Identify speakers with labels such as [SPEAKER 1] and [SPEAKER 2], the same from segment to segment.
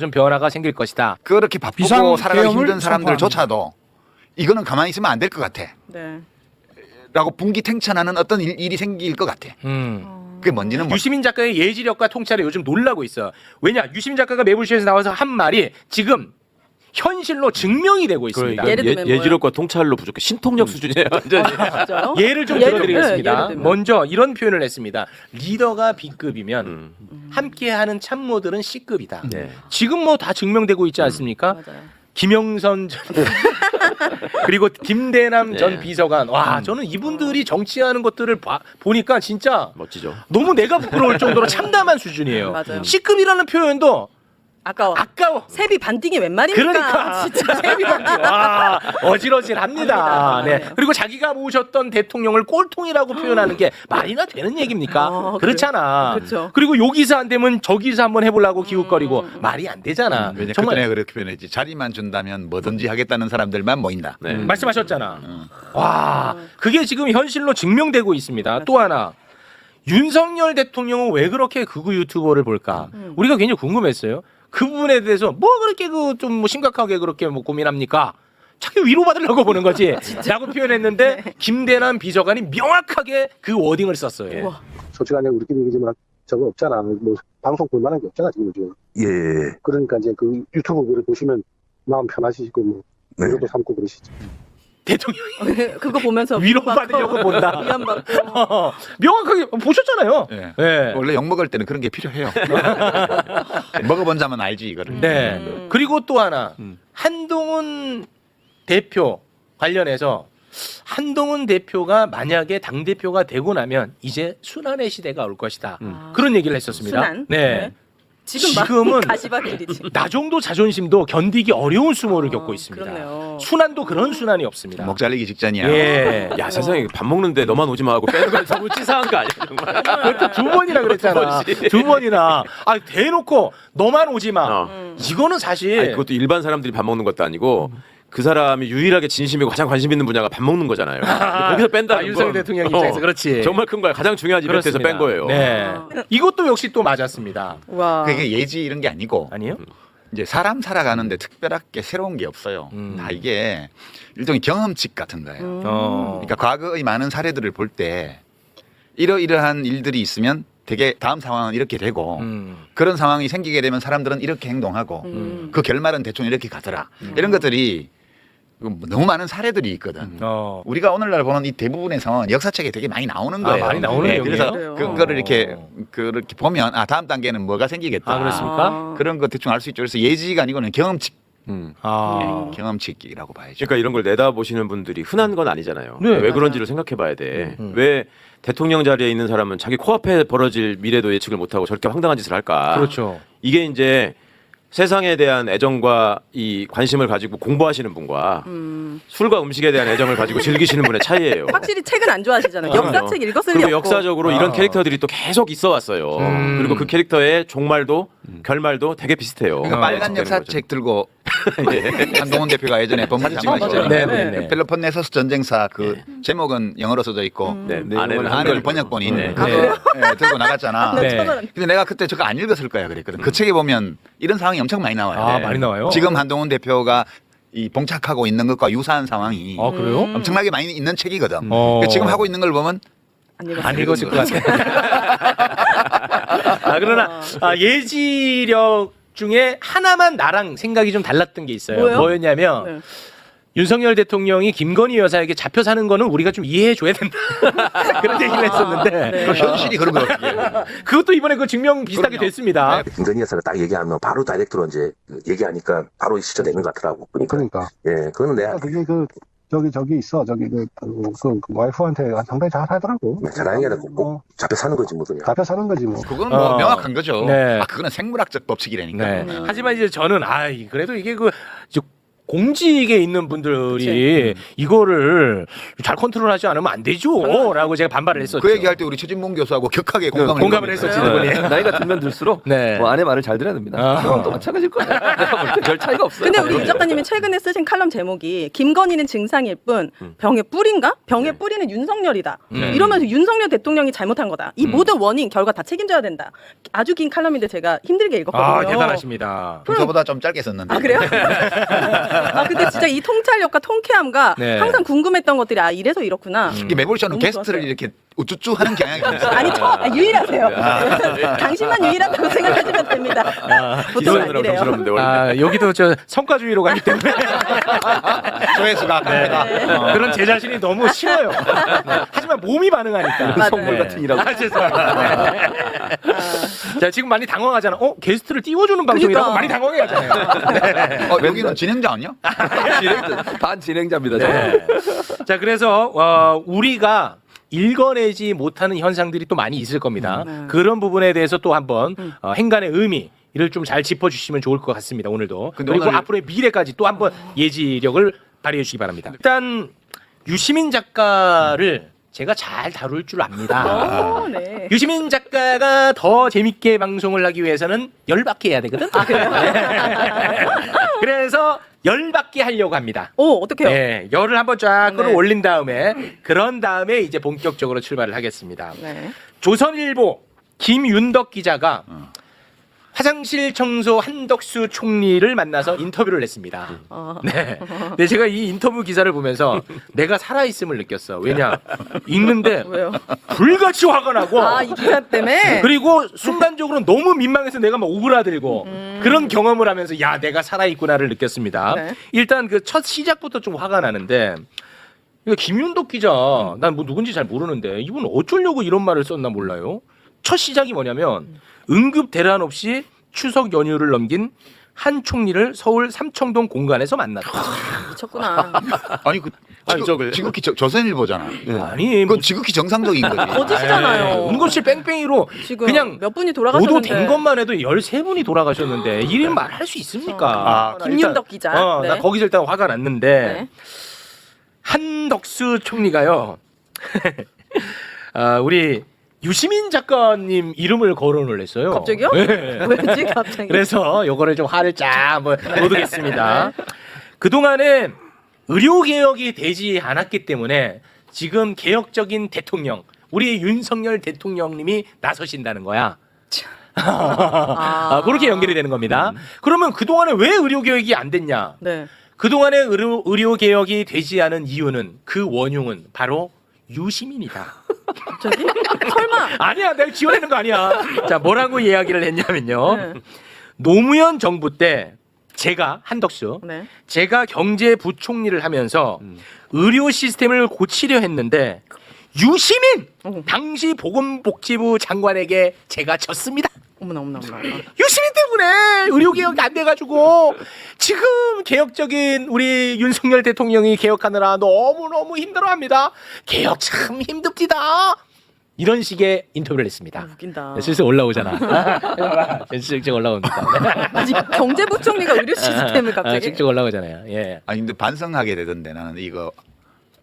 [SPEAKER 1] 좀 변화가 생길 것이다.
[SPEAKER 2] 그렇게 바쁘고
[SPEAKER 3] 비상
[SPEAKER 2] 살아가기
[SPEAKER 3] 계엄을
[SPEAKER 2] 힘든 사람들조차도 이거는 가만히 있으면 안 될 것 같아.
[SPEAKER 4] 네.
[SPEAKER 2] 라고 분기탱천하는 어떤 일이 생길 것 같아. 그게 뭔지는 뭐.
[SPEAKER 1] 유시민 작가의 예지력과 통찰에 요즘 놀라고 있어. 왜냐? 유시민 작가가 매불쇼에서 나와서 한 말이 지금 현실로 증명이 되고 있습니다.
[SPEAKER 4] 예를 들면 뭐예요?
[SPEAKER 5] 예지력과 통찰로 부족해. 신통력 수준이에요. 완전히.
[SPEAKER 4] 진짜요?
[SPEAKER 1] 예를 좀
[SPEAKER 4] 예를
[SPEAKER 1] 들어드리겠습니다.
[SPEAKER 4] 들면.
[SPEAKER 1] 먼저 이런 표현을 했습니다. 리더가 B급이면 함께하는 참모들은 C급이다.
[SPEAKER 5] 네.
[SPEAKER 1] 지금 뭐 다 증명되고 있지 않습니까?
[SPEAKER 4] 맞아요.
[SPEAKER 1] 김영선 전 그리고 김대남
[SPEAKER 5] 네.
[SPEAKER 1] 전 비서관. 와, 저는 이분들이 정치하는 것들을 보니까 진짜
[SPEAKER 5] 멋지죠.
[SPEAKER 1] 너무 내가 부끄러울 정도로 참담한 수준이에요.
[SPEAKER 4] 맞아요.
[SPEAKER 1] C급이라는 표현도
[SPEAKER 4] 아까워.
[SPEAKER 1] 아까워.
[SPEAKER 4] 세비 반띵이 웬 말입니까?
[SPEAKER 1] 그러니까
[SPEAKER 4] 진짜.
[SPEAKER 1] 와, 어질어질합니다.
[SPEAKER 4] 합니다.
[SPEAKER 1] 네.
[SPEAKER 4] 네.
[SPEAKER 1] 그리고 자기가 모셨던 대통령을 꼴통이라고 표현하는 게 말이나 되는 얘기입니까? 그렇잖아.
[SPEAKER 4] 그렇죠.
[SPEAKER 1] 그리고 요 기사 안 되면 저 기사 한번 해보려고 기웃거리고 말이 안 되잖아.
[SPEAKER 2] 왜냐
[SPEAKER 1] 정말
[SPEAKER 2] 그때 그렇게 표현했지. 자리만 준다면 뭐든지 하겠다는 사람들만 모인다.
[SPEAKER 5] 네.
[SPEAKER 1] 말씀하셨잖아. 와, 그게 지금 현실로 증명되고 있습니다. 또 하나. 윤석열 대통령은 왜 그렇게 극우 유튜버를 볼까? 우리가 굉장히 궁금했어요. 그 부분에 대해서 뭐 그렇게 좀 뭐 심각하게 그렇게 뭐 고민합니까? 자기 위로받으려고 보는 거지. 라고 표현했는데 김대남 비서관이 명확하게 그 워딩을 썼어요.
[SPEAKER 4] 우와.
[SPEAKER 6] 솔직하게 우리끼리 얘기지만 저거 없잖아. 뭐 방송 볼만한 게 없잖아 지금 요즘.
[SPEAKER 7] 예.
[SPEAKER 6] 그러니까 이제 그 유튜브 그걸 보시면 마음 편하시고 뭐
[SPEAKER 7] 네.
[SPEAKER 6] 위로도 삼고 그러시죠.
[SPEAKER 1] 대통령이
[SPEAKER 4] 그거 보면서
[SPEAKER 1] 위로받으려고 본다.
[SPEAKER 4] 위안받고.
[SPEAKER 1] 명확하게 보셨잖아요.
[SPEAKER 2] 예.
[SPEAKER 1] 네.
[SPEAKER 2] 원래 욕 먹을 때는 그런 게 필요해요. 먹어본 자면 알지 이거를.
[SPEAKER 1] 네. 그리고 또 하나 한동훈 대표 관련해서 한동훈 대표가 만약에 당 대표가 되고 나면 이제 순환의 시대가 올 것이다. 그런 얘기를 했었습니다.
[SPEAKER 4] 순환?
[SPEAKER 1] 네.
[SPEAKER 4] 지금은
[SPEAKER 1] 지금은
[SPEAKER 4] 가시밭길이지.
[SPEAKER 1] 나 정도 자존심도 견디기 어려운 수모를 겪고 있습니다.
[SPEAKER 4] 그렇네요.
[SPEAKER 1] 순환도 그런 순환이 없습니다.
[SPEAKER 2] 목 잘리기 직전이야.
[SPEAKER 1] 예.
[SPEAKER 5] 야 세상에 밥 먹는데 너만 오지 마 하고 빼는 건 너무 치사한 거 아니야 정말.
[SPEAKER 1] 그것도 두 번이나 그랬잖아. 두 번이나. 아 대놓고 너만 오지 마. 이거는 사실
[SPEAKER 5] 아니, 그것도 일반 사람들이 밥 먹는 것도 아니고 그 사람이 유일하게 진심이고 가장 관심 있는 분야가 밥 먹는 거잖아요. 거기서 뺀다는
[SPEAKER 1] 윤석열
[SPEAKER 5] 건
[SPEAKER 1] 대통령 입장에서 그렇지.
[SPEAKER 5] 정말 큰 거야. 가장 중요한 이벤트에서
[SPEAKER 1] 그렇습니다.
[SPEAKER 5] 뺀 거예요.
[SPEAKER 1] 네. 이것도 역시 또 맞았습니다.
[SPEAKER 4] 와.
[SPEAKER 2] 그게 예지 이런 게 아니고
[SPEAKER 1] 아니요?
[SPEAKER 2] 이제 사람 살아가는데 특별하게 새로운 게 없어요. 다 이게 일종의 경험칙 같은 거예요. 그러니까 과거의 많은 사례들을 볼 때 이러이러한 일들이 있으면 되게 다음 상황은 이렇게 되고 그런 상황이 생기게 되면 사람들은 이렇게 행동하고 그 결말은 대충 이렇게 가더라. 이런 것들이 너무 많은 사례들이 있거든. 우리가 오늘날 보는 이 대부분의 상황은 역사책에 되게 많이 나오는 거예요.
[SPEAKER 1] 많이 나오는
[SPEAKER 2] 네,
[SPEAKER 1] 내용이에요?
[SPEAKER 2] 그래서
[SPEAKER 4] 그래요?
[SPEAKER 2] 그거를 이렇게 보면 아 다음 단계는 뭐가 생기겠다.
[SPEAKER 1] 아, 그렇습니까?
[SPEAKER 2] 그런 거 대충 알 수 있죠. 그래서 예지가 아니고는 경험칙,
[SPEAKER 1] 아.
[SPEAKER 2] 경험칙이라고 봐야죠.
[SPEAKER 5] 그러니까 이런 걸 내다보시는 분들이 흔한 건 아니잖아요.
[SPEAKER 1] 네.
[SPEAKER 5] 왜 그런지를 생각해봐야 돼. 왜 대통령 자리에 있는 사람은 자기 코앞에 벌어질 미래도 예측을 못하고 저렇게 황당한 짓을 할까?
[SPEAKER 1] 그렇죠.
[SPEAKER 5] 이게 이제 세상에 대한 애정과 이 관심을 가지고 공부하시는 분과 술과 음식에 대한 애정을 가지고 즐기시는 분의 차이예요.
[SPEAKER 4] 확실히 책은 안 좋아하시잖아요.
[SPEAKER 5] 그럼요.
[SPEAKER 4] 역사책 읽었을 리
[SPEAKER 5] 그리고
[SPEAKER 4] 없고.
[SPEAKER 5] 역사적으로 이런 캐릭터들이 또 계속 있어 왔어요. 그리고 그 캐릭터의 종말도 결말도 되게 비슷해요.
[SPEAKER 2] 그러니까 빨간
[SPEAKER 5] 예측되는
[SPEAKER 2] 역사책 들고 한동훈 대표가 예전에 법무장관
[SPEAKER 1] 맞아요.
[SPEAKER 2] 시절에
[SPEAKER 1] 네.
[SPEAKER 2] 펠로폰네소스 전쟁사 그 제목은 영어로 써져 있고
[SPEAKER 5] 네,
[SPEAKER 2] 안에는 한글 번역본이 있는 그
[SPEAKER 1] 네.
[SPEAKER 2] 들고 나갔잖아.
[SPEAKER 1] 네.
[SPEAKER 2] 근데 내가 그때 저거 안 읽었을 거야 그랬거든. 그 책에 보면 이런 상황이 엄청 많이 나와요.
[SPEAKER 1] 아, 많이 나와요?
[SPEAKER 2] 지금 한동훈 대표가 이 봉착하고 있는 것과 유사한 상황이
[SPEAKER 1] 아, 그래요?
[SPEAKER 2] 엄청나게 많이 있는 책이거든.
[SPEAKER 1] 어.
[SPEAKER 2] 그러니까 지금 하고 있는 걸 보면
[SPEAKER 1] 안 읽었을 것 같아. 아, 그러나 예지력 중에 하나만 나랑 생각이 좀 달랐던 게 있어요.
[SPEAKER 4] 뭐예요?
[SPEAKER 1] 뭐였냐면
[SPEAKER 4] 네.
[SPEAKER 1] 윤석열 대통령이 김건희 여사에게 잡혀 사는 거는 우리가 좀 이해해 줘야 된다. 그런 얘기를 했었는데
[SPEAKER 4] 네.
[SPEAKER 2] 그 현실이 그런 거 같아요.
[SPEAKER 1] 그것도 이번에 그 증명 비슷하게
[SPEAKER 2] 그럼요.
[SPEAKER 1] 됐습니다.
[SPEAKER 7] 김건희 여사가 딱 얘기하면 바로 다이렉트로 이제 얘기하니까 바로 시켜내는 것 같더라고. 그러니까. 예, 그거는 내가
[SPEAKER 6] 그게 저기 있어. 저기 그 와이프한테 상당히 잘 하더라고.
[SPEAKER 7] 자랑이 아니라 꼭 잡혀 사는 거지 뭐 그냥.
[SPEAKER 6] 잡혀 사는 거지 뭐.
[SPEAKER 2] 그건 뭐
[SPEAKER 1] 어.
[SPEAKER 2] 명확한 거죠.
[SPEAKER 1] 네.
[SPEAKER 2] 아, 그거는 생물학적 법칙이라니까.
[SPEAKER 1] 네. 하지만 이제 저는 그래도 이게 그 공직에 있는 분들이 이거를 잘 컨트롤하지 않으면 안 되죠라고 제가 반발을 했었죠.
[SPEAKER 2] 그 얘기할 때 우리 최진봉 교수하고 격하게 공감을
[SPEAKER 1] 했었지.
[SPEAKER 3] 나이가 들면 들수록
[SPEAKER 1] 네.
[SPEAKER 3] 뭐 아내 말을 잘 들어야 됩니다. 또 마찬가지일 거예요. 내가 볼 때 별 차이가 없어요.
[SPEAKER 4] 근데 우리 유 작가님이 최근에 쓰신 칼럼 제목이 김건희는 증상일 뿐 병의 뿌리인가? 병의 뿌리는 윤석열이다. 이러면서 윤석열 대통령이 잘못한 거다. 이 모든 원인 결과 다 책임져야 된다. 아주 긴 칼럼인데 제가 힘들게 읽었거든요.
[SPEAKER 1] 대단하십니다.
[SPEAKER 2] 저보다 좀 짧게 썼는데.
[SPEAKER 4] 아 그래요? 아 근데 진짜 이 통찰력과 통쾌함과
[SPEAKER 1] 네.
[SPEAKER 4] 항상 궁금했던 것들이 아 이래서 이렇구나.
[SPEAKER 2] 이게 매몰쇼는
[SPEAKER 4] 너무
[SPEAKER 2] 게스트를
[SPEAKER 4] 좋았어요.
[SPEAKER 2] 이렇게 우쭈쭈 하는 경향이 있어요.
[SPEAKER 4] 아니 유일하세요. 당신만 유일하다고 생각하시면 됩니다. 보통
[SPEAKER 5] 이선으로
[SPEAKER 4] 아니래요.
[SPEAKER 5] 정신없는데 원래.
[SPEAKER 1] 아, 여기도 저 성과주의로 가기 때문에
[SPEAKER 2] 조회수가 큽니다.
[SPEAKER 1] 그런 제 자신이 너무 싫어요. 네. 하지만 몸이 반응하니까.
[SPEAKER 4] 맞아요.
[SPEAKER 3] 선물 같은 이라고.
[SPEAKER 1] 아, 죄송합니다. 네. 자, 지금 많이 당황하잖아. 게스트를 띄워주는 방송이라고
[SPEAKER 4] 그러니까.
[SPEAKER 1] 많이 당황해하잖아요.
[SPEAKER 2] 여기는 진행자 아니야?
[SPEAKER 3] 반 진행자입니다.
[SPEAKER 1] 네. 자, 그래서 우리가 읽어내지 못하는 현상들이 또 많이 있을 겁니다. 그런 부분에 대해서 또 한번 행간의 의미 이를 좀 잘 짚어주시면 좋을 것 같습니다. 오늘도.
[SPEAKER 2] 근데
[SPEAKER 1] 그리고
[SPEAKER 2] 오늘-
[SPEAKER 1] 앞으로의 미래까지 또 한번 예지력을 발휘해 주시기 바랍니다. 일단 유시민 작가를 제가 잘 다룰 줄 압니다.
[SPEAKER 4] 네.
[SPEAKER 1] 유시민 작가가 더 재밌게 방송을 하기 위해서는 열받게 해야 되거든.
[SPEAKER 4] 아 그래요?
[SPEAKER 1] 그래서 열받게 하려고 합니다.
[SPEAKER 4] 오 어떡해요?
[SPEAKER 1] 네, 열을 한번 쫙
[SPEAKER 4] 네.
[SPEAKER 1] 끌어올린 다음에 그런 다음에 이제 본격적으로 출발을 하겠습니다.
[SPEAKER 4] 네.
[SPEAKER 1] 조선일보 김윤덕 기자가 화장실 청소 한덕수 총리를 만나서 인터뷰를 했습니다. 네. 근데 제가 이 인터뷰 기사를 보면서 내가 살아있음을 느꼈어. 왜냐? 읽는데
[SPEAKER 4] 왜요?
[SPEAKER 1] 불같이 화가 나고
[SPEAKER 4] 아 이 기사 때문에.
[SPEAKER 1] 그리고 순간적으로 너무 민망해서 내가 막 오그라들고 그런 경험을 하면서 야 내가 살아있구나를 느꼈습니다.
[SPEAKER 4] 네.
[SPEAKER 1] 일단 그 첫 시작부터 좀 화가 나는데 이거 김윤덕 기자 난 뭐 누군지 잘 모르는데 이분 어쩌려고 이런 말을 썼나 몰라요. 첫 시작이 뭐냐면 응급 대란 없이 추석 연휴를 넘긴 한 총리를 서울 삼청동 공간에서 만났다.
[SPEAKER 4] 미쳤구나.
[SPEAKER 2] 아니
[SPEAKER 5] 아니, 저걸-
[SPEAKER 2] 지극히 조선일보잖아.
[SPEAKER 1] 아니
[SPEAKER 2] 그건 지극히 정상적인 거지.
[SPEAKER 4] 거짓이잖아요.
[SPEAKER 1] 은고씨 뺑뺑이로
[SPEAKER 4] 지금
[SPEAKER 1] 그냥
[SPEAKER 4] 몇 분이 돌아가셨는데.
[SPEAKER 1] 보도된 것만 해도 13분이 돌아가셨는데 이런 말 할 수 있습니까?
[SPEAKER 2] 아,
[SPEAKER 1] 나
[SPEAKER 4] 김윤덕
[SPEAKER 1] 일단-
[SPEAKER 4] 기자.
[SPEAKER 1] 나
[SPEAKER 4] 네.
[SPEAKER 1] 거기서 일단 화가 났는데
[SPEAKER 4] 네.
[SPEAKER 1] 한덕수 총리가요. 우리 유시민 작가님 이름을 거론을 했어요.
[SPEAKER 4] 갑자기요?
[SPEAKER 1] 네.
[SPEAKER 4] 왜지 갑자기?
[SPEAKER 1] 그래서 요거를 좀 화를 쫙 한번 돋우겠습니다. 그동안에 의료 개혁이 되지 않았기 때문에 지금 개혁적인 대통령 우리 윤석열 대통령님이 나서신다는 거야. 그렇게 연결이 되는 겁니다. 그러면 그동안에 왜 의료 개혁이 안 됐냐?
[SPEAKER 4] 네.
[SPEAKER 1] 그동안에 의료 개혁이 되지 않은 이유는 그 원흉은 바로 유시민이다.
[SPEAKER 4] 저기 설마.
[SPEAKER 1] 아니야, 내가 지어내는 거 아니야. 자, 뭐라고 이야기를 했냐면요.
[SPEAKER 4] 네.
[SPEAKER 1] 노무현 정부 때 제가 한덕수,
[SPEAKER 4] 네.
[SPEAKER 1] 제가 경제부총리를 하면서 의료 시스템을 고치려 했는데 유시민 당시 보건복지부 장관에게 제가 졌습니다.
[SPEAKER 4] 어머나.
[SPEAKER 1] 유시민 때문에 의료 개혁이 안 돼가지고 지금 개혁적인 우리 윤석열 대통령이 개혁하느라 너무 힘들어합니다. 개혁 참 힘듭니다. 이런 식의 인터뷰를 했습니다.
[SPEAKER 4] 웃긴다.
[SPEAKER 1] 네, 슬슬 올라오잖아. 슬슬 올라옵니다.
[SPEAKER 4] 아직 경제부총리가 의료 시스템을 갑자기
[SPEAKER 1] 슬슬 올라오잖아요. 예.
[SPEAKER 2] 아니 근데 반성하게 되던데 나는 이거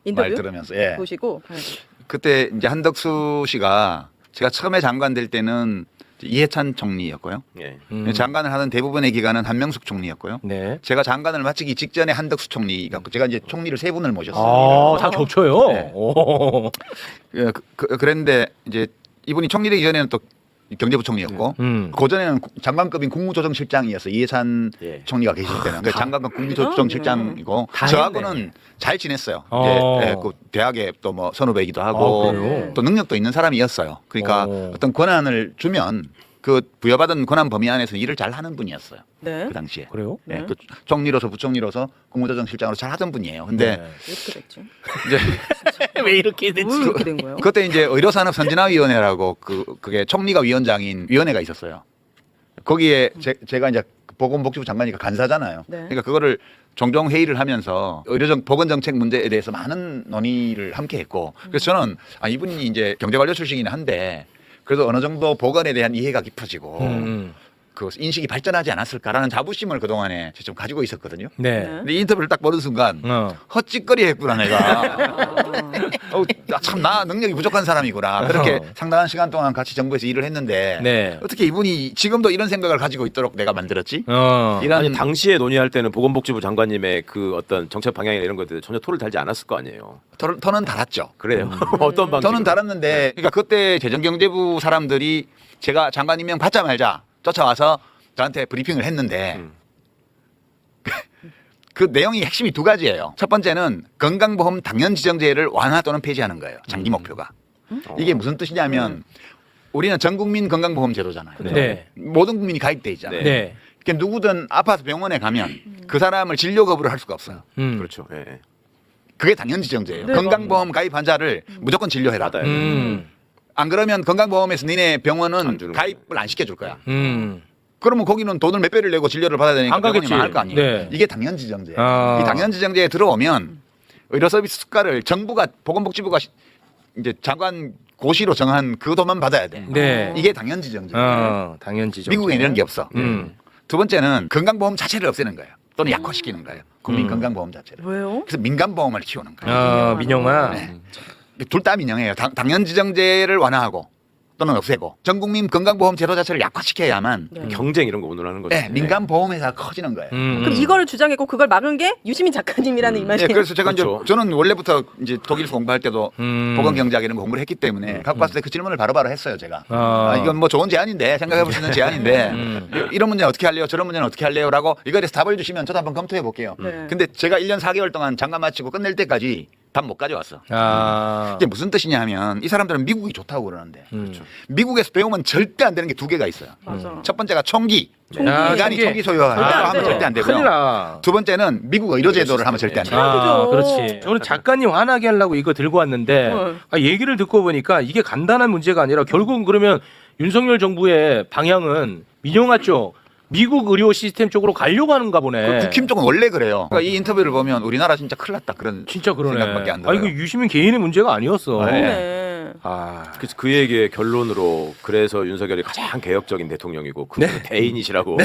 [SPEAKER 4] 인터뷰
[SPEAKER 2] 말 들으면서 예.
[SPEAKER 4] 보시고 네.
[SPEAKER 2] 그때 이제 한덕수 씨가 제가 처음에 장관 될 때는 이해찬 총리였고요.
[SPEAKER 5] 예.
[SPEAKER 2] 장관을 하는 대부분의 기간은 한명숙 총리였고요.
[SPEAKER 1] 네.
[SPEAKER 2] 제가 장관을 마치기 직전에 한덕수 총리가 제가 이제 총리를 3분을 모셨어요.
[SPEAKER 1] 다 겹쳐요.
[SPEAKER 2] 네.
[SPEAKER 1] 오.
[SPEAKER 2] 그랬는데 이제 이분이 총리되기 전에는 또 경제부총리였고 그 전에는 장관급인 국무조정실장이어서 이해찬
[SPEAKER 5] 예.
[SPEAKER 2] 총리가 계실 때는 그 장관급 국무조정실장이고
[SPEAKER 1] 다
[SPEAKER 2] 저하고는 잘 지냈어요.
[SPEAKER 1] 어.
[SPEAKER 2] 이제 그 대학에 또 뭐 선후배이기도 하고
[SPEAKER 1] 그래요?
[SPEAKER 2] 또 능력도 있는 사람이었어요. 그러니까 어떤 권한을 주면 그 부여받은 권한 범위 안에서 일을 잘 하는 분이었어요.
[SPEAKER 4] 네.
[SPEAKER 2] 그 당시에.
[SPEAKER 1] 그래요?
[SPEAKER 2] 네, 그 총리로서 부총리로서 국무조정실장으로 잘 하던 분이에요. 근데
[SPEAKER 1] 네.
[SPEAKER 4] 이렇게 됐지.
[SPEAKER 2] 이제
[SPEAKER 1] 왜 이렇게 됐지?
[SPEAKER 4] 왜 이렇게 된 거예요?
[SPEAKER 2] 그때 이제 의료산업선진화위원회라고 그게 총리가 위원장인 위원회가 있었어요. 거기에 제가 이제 보건복지부 장관이니까 간사잖아요.
[SPEAKER 4] 네.
[SPEAKER 2] 그러니까 그거를 종종 회의를 하면서 보건정책 문제에 대해서 많은 논의를 함께 했고 그래서 저는 이분이 이제 경제관료 출신이긴 한데 그래도 어느 정도 보건에 대한 이해가 깊어지고 그 인식이 발전하지 않았을까라는 자부심을 그동안에 좀 가지고 있었거든요.
[SPEAKER 1] 네.
[SPEAKER 2] 근데 이 인터뷰를 딱 보는 순간 헛짓거리 했구나 내가. 참 나 능력이 부족한 사람이구나. 그렇게 상당한 시간 동안 같이 정부에서 일을 했는데
[SPEAKER 1] 네.
[SPEAKER 2] 어떻게 이분이 지금도 이런 생각을 가지고 있도록 내가 만들었지?
[SPEAKER 1] 이런
[SPEAKER 5] 아니 당시에 논의할 때는 보건복지부 장관님의 그 어떤 정책 방향이나 이런 것들 전혀 토를 달지 않았을 거 아니에요.
[SPEAKER 2] 터는 달았죠.
[SPEAKER 5] 그래요. 어떤 방식?
[SPEAKER 2] 저는 달았는데, 그러니까 그때 재정경제부 사람들이 제가 장관 임명 받자마자 쫓아와서 저한테 브리핑을 했는데 그 내용이 핵심이 두 가지예요. 첫 번째는 건강보험 당연지정제를 완화 또는 폐지하는 거예요. 장기 목표가. 이게 무슨 뜻이냐면 우리는 전 국민 건강보험 제도잖아요.
[SPEAKER 1] 네.
[SPEAKER 2] 모든 국민이 가입돼 있잖아요.
[SPEAKER 1] 네.
[SPEAKER 2] 그러니까 누구든 아파서 병원에 가면 그 사람을 진료 거부를 할 수가 없어요.
[SPEAKER 5] 그렇죠. 예.
[SPEAKER 2] 그게 당연지정제예요.
[SPEAKER 4] 네,
[SPEAKER 2] 건강보험 가입 환자를 무조건 진료해라.
[SPEAKER 5] 받아야
[SPEAKER 2] 안 그러면 건강보험에서 니네
[SPEAKER 5] 안
[SPEAKER 2] 병원은
[SPEAKER 5] 주는
[SPEAKER 2] 가입을 안 시켜줄 거야.
[SPEAKER 1] 음.
[SPEAKER 2] 그러면 거기는 돈을 몇 배를 내고 진료를 받아야 되니까
[SPEAKER 1] 안 가겠지.
[SPEAKER 2] 병원이 망할 거 아니에요.
[SPEAKER 1] 네.
[SPEAKER 2] 이게 당연지정제예요.
[SPEAKER 1] 아.
[SPEAKER 2] 이 당연지정제에 들어오면 의료서비스 수가를 정부가 보건복지부가 이제 장관 고시로 정한 그 돈만 받아야 돼.
[SPEAKER 1] 네.
[SPEAKER 2] 이게 당연지정제예요.
[SPEAKER 1] 당연지죠.
[SPEAKER 2] 미국에는 이런 게 없어.
[SPEAKER 1] 음.
[SPEAKER 2] 두 번째는 건강보험 자체를 없애는 거예요. 또는 약화시키는 거예요. 국민 건강보험 자체를.
[SPEAKER 4] 왜요?
[SPEAKER 2] 그래서 민간보험을 키우는 거예요.
[SPEAKER 1] 민영아.
[SPEAKER 2] 둘 다 민영해요. 당연지정제를 완화하고 또는 없애고 전 국민 건강보험 제도 자체를 약화시켜야만
[SPEAKER 5] 경쟁 이런 거 오늘하는 거죠.
[SPEAKER 2] 네, 민간보험회사가 커지는 거예요.
[SPEAKER 4] 그럼 이거를 주장했고 그걸 막은 게 유시민 작가님이라는 이 말이에요.
[SPEAKER 2] 네, 그래서 제가
[SPEAKER 5] 그렇죠.
[SPEAKER 2] 이제 저는 원래부터 이제 독일에서 공부할 때도 보건경제학 이런 거 공부를 했기 때문에 갖고 왔을 때 그 질문을 바로바로 했어요, 제가. 이건 뭐 좋은 제안인데 생각해 볼 수 있는 제안인데 이런 문제는 어떻게 할래요? 저런 문제는 어떻게 할래요?라고 이거에 대해서 답을 주시면 저도 한번 검토해 볼게요.
[SPEAKER 4] 네.
[SPEAKER 2] 근데 제가 1년 4개월 동안 장관 마치고 끝낼 때까지 답 못 가져왔어. 이게 무슨 뜻이냐 하면 이 사람들은 미국이 좋다고 그러는데 미국에서 배우면 절대 안 되는 게 두 개가 있어요.
[SPEAKER 4] 맞아.
[SPEAKER 2] 첫 번째가 총기.
[SPEAKER 1] 아,
[SPEAKER 2] 인간이
[SPEAKER 1] 총기.
[SPEAKER 2] 총기 소유하면
[SPEAKER 4] 돼.
[SPEAKER 2] 절대 안
[SPEAKER 1] 큰일
[SPEAKER 2] 되고요.
[SPEAKER 1] 나.
[SPEAKER 2] 두 번째는 미국 의료제도를 하면 절대 안 돼요.
[SPEAKER 4] 최악이죠.
[SPEAKER 1] 그렇지. 저는 작가님 화나게 하려고 이거 들고 왔는데 얘기를 듣고 보니까 이게 간단한 문제가 아니라 결국은 그러면 윤석열 정부의 방향은 민영아 쪽 미국 의료 시스템 쪽으로 가려고 하는가 보네.
[SPEAKER 2] 국힘 쪽은 원래 그래요. 그러니까 이 인터뷰를 보면 우리나라 진짜 큰일 났다 그런
[SPEAKER 1] 진짜 그러네.
[SPEAKER 2] 생각밖에 안 들어요.
[SPEAKER 1] 이거 유시민 개인의 문제가 아니었어.
[SPEAKER 2] 네.
[SPEAKER 4] 네.
[SPEAKER 5] 그래서 그 얘기의 결론으로 그래서 윤석열이 가장 개혁적인 대통령이고 그 대인이시라고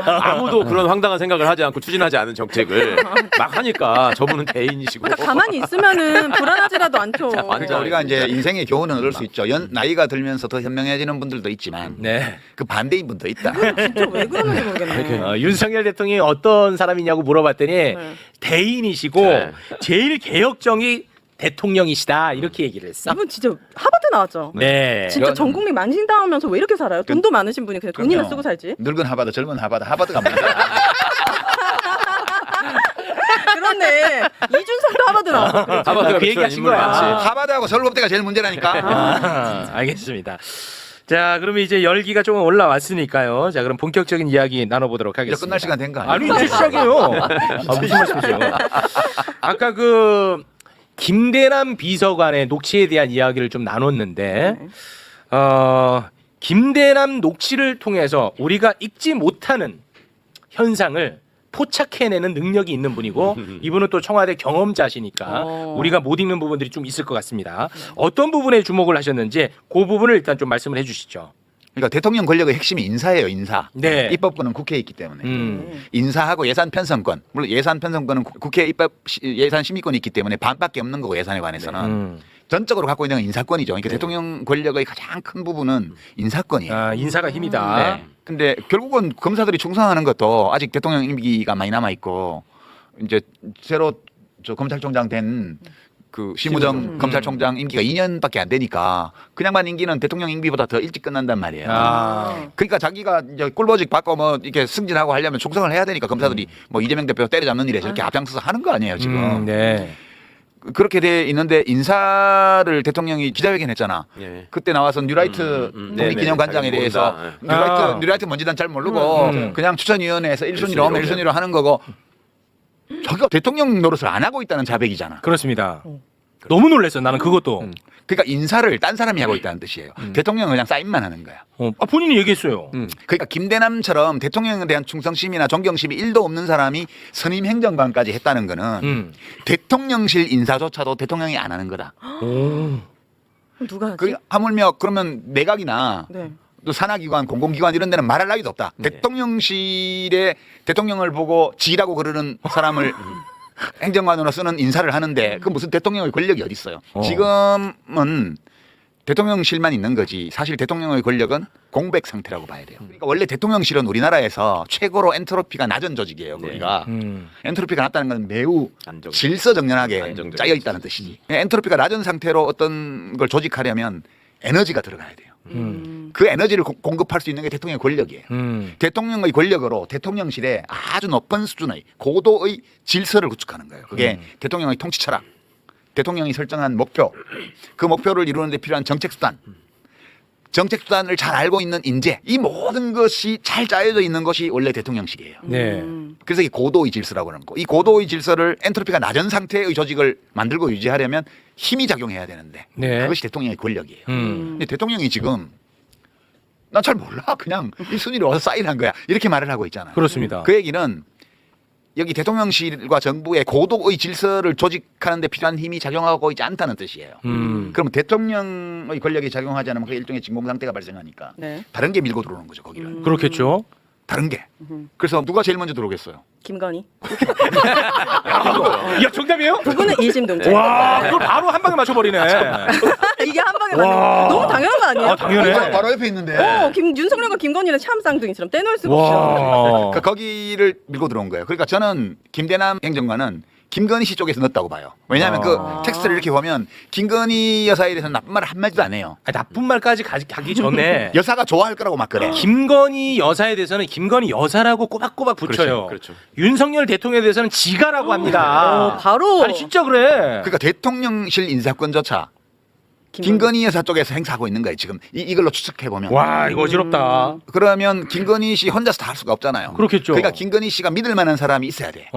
[SPEAKER 5] 아무도 그런 황당한 생각을 하지 않고 추진하지 않은 정책을 막 하니까 저분은 대인이시고
[SPEAKER 4] 그러니까 가만히 있으면은 불안하지라도 않죠.
[SPEAKER 2] 그러니까 우리가 이제 인생의 교훈은 얻을 수 있죠. 나이가 들면서 더 현명해지는 분들도 있지만
[SPEAKER 1] 네.
[SPEAKER 2] 그 반대인 분도 있다.
[SPEAKER 4] 진짜 왜 그러는지 모르겠네.
[SPEAKER 1] 윤석열 대통령이 어떤 사람이냐고 물어봤더니 대인이시고
[SPEAKER 5] 네.
[SPEAKER 1] 제일 개혁적인 대통령이시다 이렇게 얘기를 했어.
[SPEAKER 4] 이분 진짜 하버드 나왔죠.
[SPEAKER 1] 네.
[SPEAKER 4] 진짜
[SPEAKER 2] 이런-
[SPEAKER 4] 전 국민 만신당하면서 왜 이렇게 살아요? 돈도 많으신 분이 그냥 돈이나
[SPEAKER 2] 그럼요.
[SPEAKER 4] 쓰고 살지.
[SPEAKER 2] 늙은 하버드, 젊은 하버드, 하버드가 뭐야?
[SPEAKER 4] 그렇네. 이준석도 하버드 나왔어.
[SPEAKER 5] 하버드가
[SPEAKER 1] 그 얘기하신
[SPEAKER 5] 인물
[SPEAKER 1] 거야.
[SPEAKER 5] 많지.
[SPEAKER 2] 하버드하고 서울법대가 제일 문제라니까.
[SPEAKER 1] 알겠습니다. 자, 그러면 이제 열기가 조금 올라왔으니까요. 자, 그럼 본격적인 이야기 나눠보도록
[SPEAKER 2] 이제
[SPEAKER 1] 하겠습니다.
[SPEAKER 2] 끝날 시간 된 거 아니에요?
[SPEAKER 1] 아니 이제 시작이에요. 무슨 말씀이세요? 아까 그 김대남 비서관의 녹취에 대한 이야기를 좀 나눴는데, 김대남 녹취를 통해서 우리가 읽지 못하는 현상을 포착해내는 능력이 있는 분이고 이분은 또 청와대 경험자시니까 우리가 못 읽는 부분들이 좀 있을 것 같습니다. 어떤 부분에 주목을 하셨는지 그 부분을 일단 좀 말씀을 해주시죠.
[SPEAKER 2] 그러니까 대통령 권력의 핵심이 인사예요, 인사.
[SPEAKER 1] 네.
[SPEAKER 2] 입법권은 국회에 있기 때문에. 인사하고 예산 편성권. 물론 예산 편성권은 국회 입법 예산 심의권이 있기 때문에 반밖에 없는 거고 예산에 관해서는. 전적으로 갖고 있는 건 인사권이죠. 그러니까 대통령 권력의 가장 큰 부분은 인사권이에요.
[SPEAKER 1] 아, 인사가 힘이다.
[SPEAKER 2] 네. 근데 결국은 검사들이 충성하는 것도 아직 대통령 임기가 많이 남아 있고 이제 새로 저 검찰총장 된 그 심우정 검찰총장 임기가 2년밖에 안 되니까 그냥만 임기는 대통령 임기보다 더 일찍 끝난단 말이에요. 그러니까 자기가 이제 꿀보직 받고 뭐 이렇게 승진하고 하려면 충성을 해야 되니까 검사들이 뭐 이재명 대표 때려잡는 일에 저렇게 앞장서서 하는 거 아니에요 지금.
[SPEAKER 1] 네.
[SPEAKER 2] 그렇게 돼 있는데 인사를 대통령이 기자회견했잖아.
[SPEAKER 5] 예.
[SPEAKER 2] 그때 나와서 뉴라이트 독립기념관장에
[SPEAKER 5] 네네.
[SPEAKER 2] 대해서
[SPEAKER 5] 모른다.
[SPEAKER 2] 뉴라이트 뭔지 난 잘 모르고 그냥 추천위원회에서 1순위로 하면 1순위로 하는 거고 저기가 대통령 노릇을 안 하고 있다는 자백이잖아.
[SPEAKER 1] 그렇습니다. 너무 놀랐어. 나는 그것도.
[SPEAKER 2] 그러니까 인사를 딴 사람이 하고 있다는 뜻이에요. 대통령은 그냥 사인만 하는 거야.
[SPEAKER 1] 본인이 얘기했어요.
[SPEAKER 2] 그러니까 김대남처럼 대통령에 대한 충성심이나 존경심이 1도 없는 사람이 선임 행정관까지 했다는 거는 대통령실 인사조차도 대통령이 안 하는 거다.
[SPEAKER 4] 그럼 누가 하지?
[SPEAKER 2] 하물며 그러면 내각이나
[SPEAKER 4] 네.
[SPEAKER 2] 또 산하기관, 공공기관 이런 데는 말할 나위도 없다.
[SPEAKER 5] 네.
[SPEAKER 2] 대통령실에 대통령을 보고 지라고 그러는 사람을 행정관으로 쓰는 인사를 하는데 그 무슨 대통령의 권력이 어디 있어요? 지금은 대통령실만 있는 거지 사실 대통령의 권력은 공백 상태라고 봐야 돼요. 그러니까 원래 대통령실은 우리나라에서 최고로 엔트로피가 낮은 조직이에요.
[SPEAKER 5] 네.
[SPEAKER 2] 우리가 엔트로피가 낮다는 건 매우
[SPEAKER 5] 안정적.
[SPEAKER 2] 질서정연하게
[SPEAKER 5] 안정적이죠.
[SPEAKER 2] 짜여 있다는 뜻이지. 엔트로피가 낮은 상태로 어떤 걸 조직하려면 에너지가 들어가야 돼요. 그 에너지를 공급할 수 있는 게 대통령의 권력이에요. 대통령의 권력으로 대통령실에 아주 높은 수준의 고도의 질서를 구축하는 거예요. 그게 대통령의 통치 철학, 대통령이 설정한 목표, 그 목표를 이루는 데 필요한 정책 수단, 정책 수단을 잘 알고 있는 인재, 이 모든 것이 잘 짜여져 있는 것이 원래 대통령실이에요.
[SPEAKER 1] 네.
[SPEAKER 2] 그래서 이 고도의 질서라고 하는 거. 이 고도의 질서를 엔트로피가 낮은 상태의 조직을 만들고 유지하려면 힘이 작용해야 되는데
[SPEAKER 1] 네.
[SPEAKER 2] 그것이 대통령의 권력이에요. 근데 대통령이 지금 난 잘 몰라. 그냥 이 순위를 와서 사인한 거야. 이렇게 말을 하고 있잖아요.
[SPEAKER 1] 그렇습니다.
[SPEAKER 2] 그 얘기는 여기 대통령실과 정부의 고도의 질서를 조직하는 데 필요한 힘이 작용하고 있지 않다는 뜻이에요. 그럼 대통령의 권력이 작용하지 않으면 그 일종의 진공 상태가 발생하니까
[SPEAKER 4] 네.
[SPEAKER 2] 다른 게 밀고 들어오는 거죠. 거기를.
[SPEAKER 1] 그렇겠죠.
[SPEAKER 2] 다른 게. 그래서 누가 제일 먼저 들어오겠어요?
[SPEAKER 4] 김건희.
[SPEAKER 1] 야, 정답이에요?
[SPEAKER 4] 부부는 일심동체.
[SPEAKER 1] 와, 그걸 바로 한 방에 맞춰버리네.
[SPEAKER 4] 이게 한 방에
[SPEAKER 1] 와.
[SPEAKER 4] 맞는 너무 당연한 거 아니에요?
[SPEAKER 1] 아, 당연해.
[SPEAKER 2] 바로 옆에 있는데.
[SPEAKER 4] 윤석열과 김건희는 참 쌍둥이처럼 떼놓을 수가 없죠.
[SPEAKER 1] 와.
[SPEAKER 2] 그러니까 거기를 밀고 들어온 거예요. 그러니까 저는 김대남 행정관은 김건희 씨 쪽에서 넣었다고 봐요. 왜냐하면 그 텍스트를 이렇게 보면 김건희 여사에 대해서는 나쁜 말을 한마디도 안 해요.
[SPEAKER 1] 아니, 나쁜 말까지 가기 전에
[SPEAKER 2] 여사가 좋아할 거라고 막 그래.
[SPEAKER 1] 김건희 여사에 대해서는 김건희 여사라고 꼬박꼬박 붙여요.
[SPEAKER 5] 그렇죠.
[SPEAKER 1] 윤석열 대통령에 대해서는 지가라고 합니다.
[SPEAKER 4] 바로
[SPEAKER 1] 아니 진짜 그래.
[SPEAKER 2] 그러니까 대통령실 인사권조차 김건희 여사 쪽에서 행사하고 있는 거예요. 지금 이걸로 추측해 보면.
[SPEAKER 1] 와, 이거 어지럽다.
[SPEAKER 2] 그러면 김건희 씨 혼자서 다 할 수가 없잖아요.
[SPEAKER 1] 그렇겠죠.
[SPEAKER 2] 그러니까 김건희 씨가 믿을 만한 사람이 있어야 돼.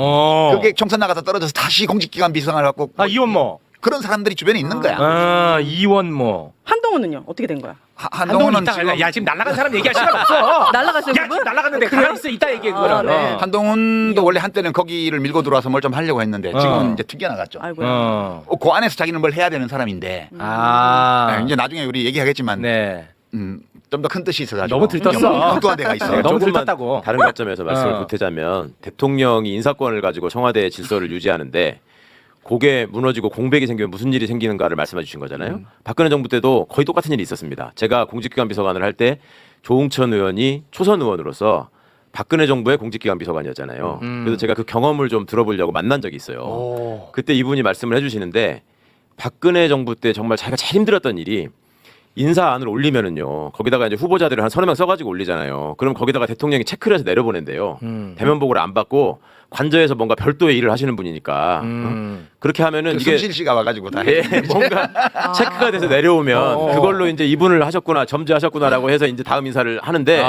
[SPEAKER 2] 그게 총선 나가서 떨어져서 다시 공직기관 비서관을 갖고
[SPEAKER 1] 아, 이원모.
[SPEAKER 2] 그런 사람들이 주변에 있는 거야.
[SPEAKER 1] 아, 이원모.
[SPEAKER 4] 한동훈은요? 어떻게 된 거야?
[SPEAKER 1] 한동훈은 이따 야, 지금 날아간 사람 얘기할 시간 없어.
[SPEAKER 4] 날아갔어요,
[SPEAKER 1] 야,
[SPEAKER 4] 그분?
[SPEAKER 1] 지금 날아갔는데 가만히 있어. 이따 얘기해 그거는.
[SPEAKER 4] 네.
[SPEAKER 2] 한동훈도 원래 한때는 거기를 밀고 들어와서 뭘 좀 하려고 했는데 지금은 이제 튕겨나갔죠.
[SPEAKER 4] 아이고야.
[SPEAKER 2] 그 안에서 자기는 뭘 해야 되는 사람인데
[SPEAKER 1] 아.
[SPEAKER 2] 이제 나중에 우리 얘기하겠지만
[SPEAKER 1] 네.
[SPEAKER 2] 좀 더 큰 뜻이 있어가지고
[SPEAKER 1] 너무 들떴어.
[SPEAKER 2] 엉뚱한 데가 있어요.
[SPEAKER 1] 너무
[SPEAKER 5] 조금만
[SPEAKER 1] 들떴다고.
[SPEAKER 5] 다른 관점에서 말씀을 보태자면 대통령이 인사권을 가지고 청와대의 질서를 유지하는데 그게 무너지고 공백이 생기면 무슨 일이 생기는가를 말씀해 주신 거잖아요. 박근혜 정부 때도 거의 똑같은 일이 있었습니다. 제가 공직기관 비서관을 할 때 조응천 의원이 초선 의원으로서 박근혜 정부의 공직기관 비서관이었잖아요. 그래서 제가 그 경험을 좀 들어보려고 만난 적이 있어요. 그때 이분이 말씀을 해주시는데 박근혜 정부 때 정말 자기가 제일 힘들었던 일이 인사안을 올리면은요 거기다가 이제 후보자들을 한 30명 써가지고 올리잖아요. 그럼 거기다가 대통령이 체크를 해서 내려보낸대요. 대면 보고를 안 받고 관저에서 뭔가 별도의 일을 하시는 분이니까 그렇게 하면은 이게
[SPEAKER 2] 숨실 씨가 와가지고 다
[SPEAKER 5] 예, 뭔가 체크가 돼서 내려오면 그걸로 이제 이분을 하셨구나 점지하셨구나라고 해서 이제 다음 인사를 하는데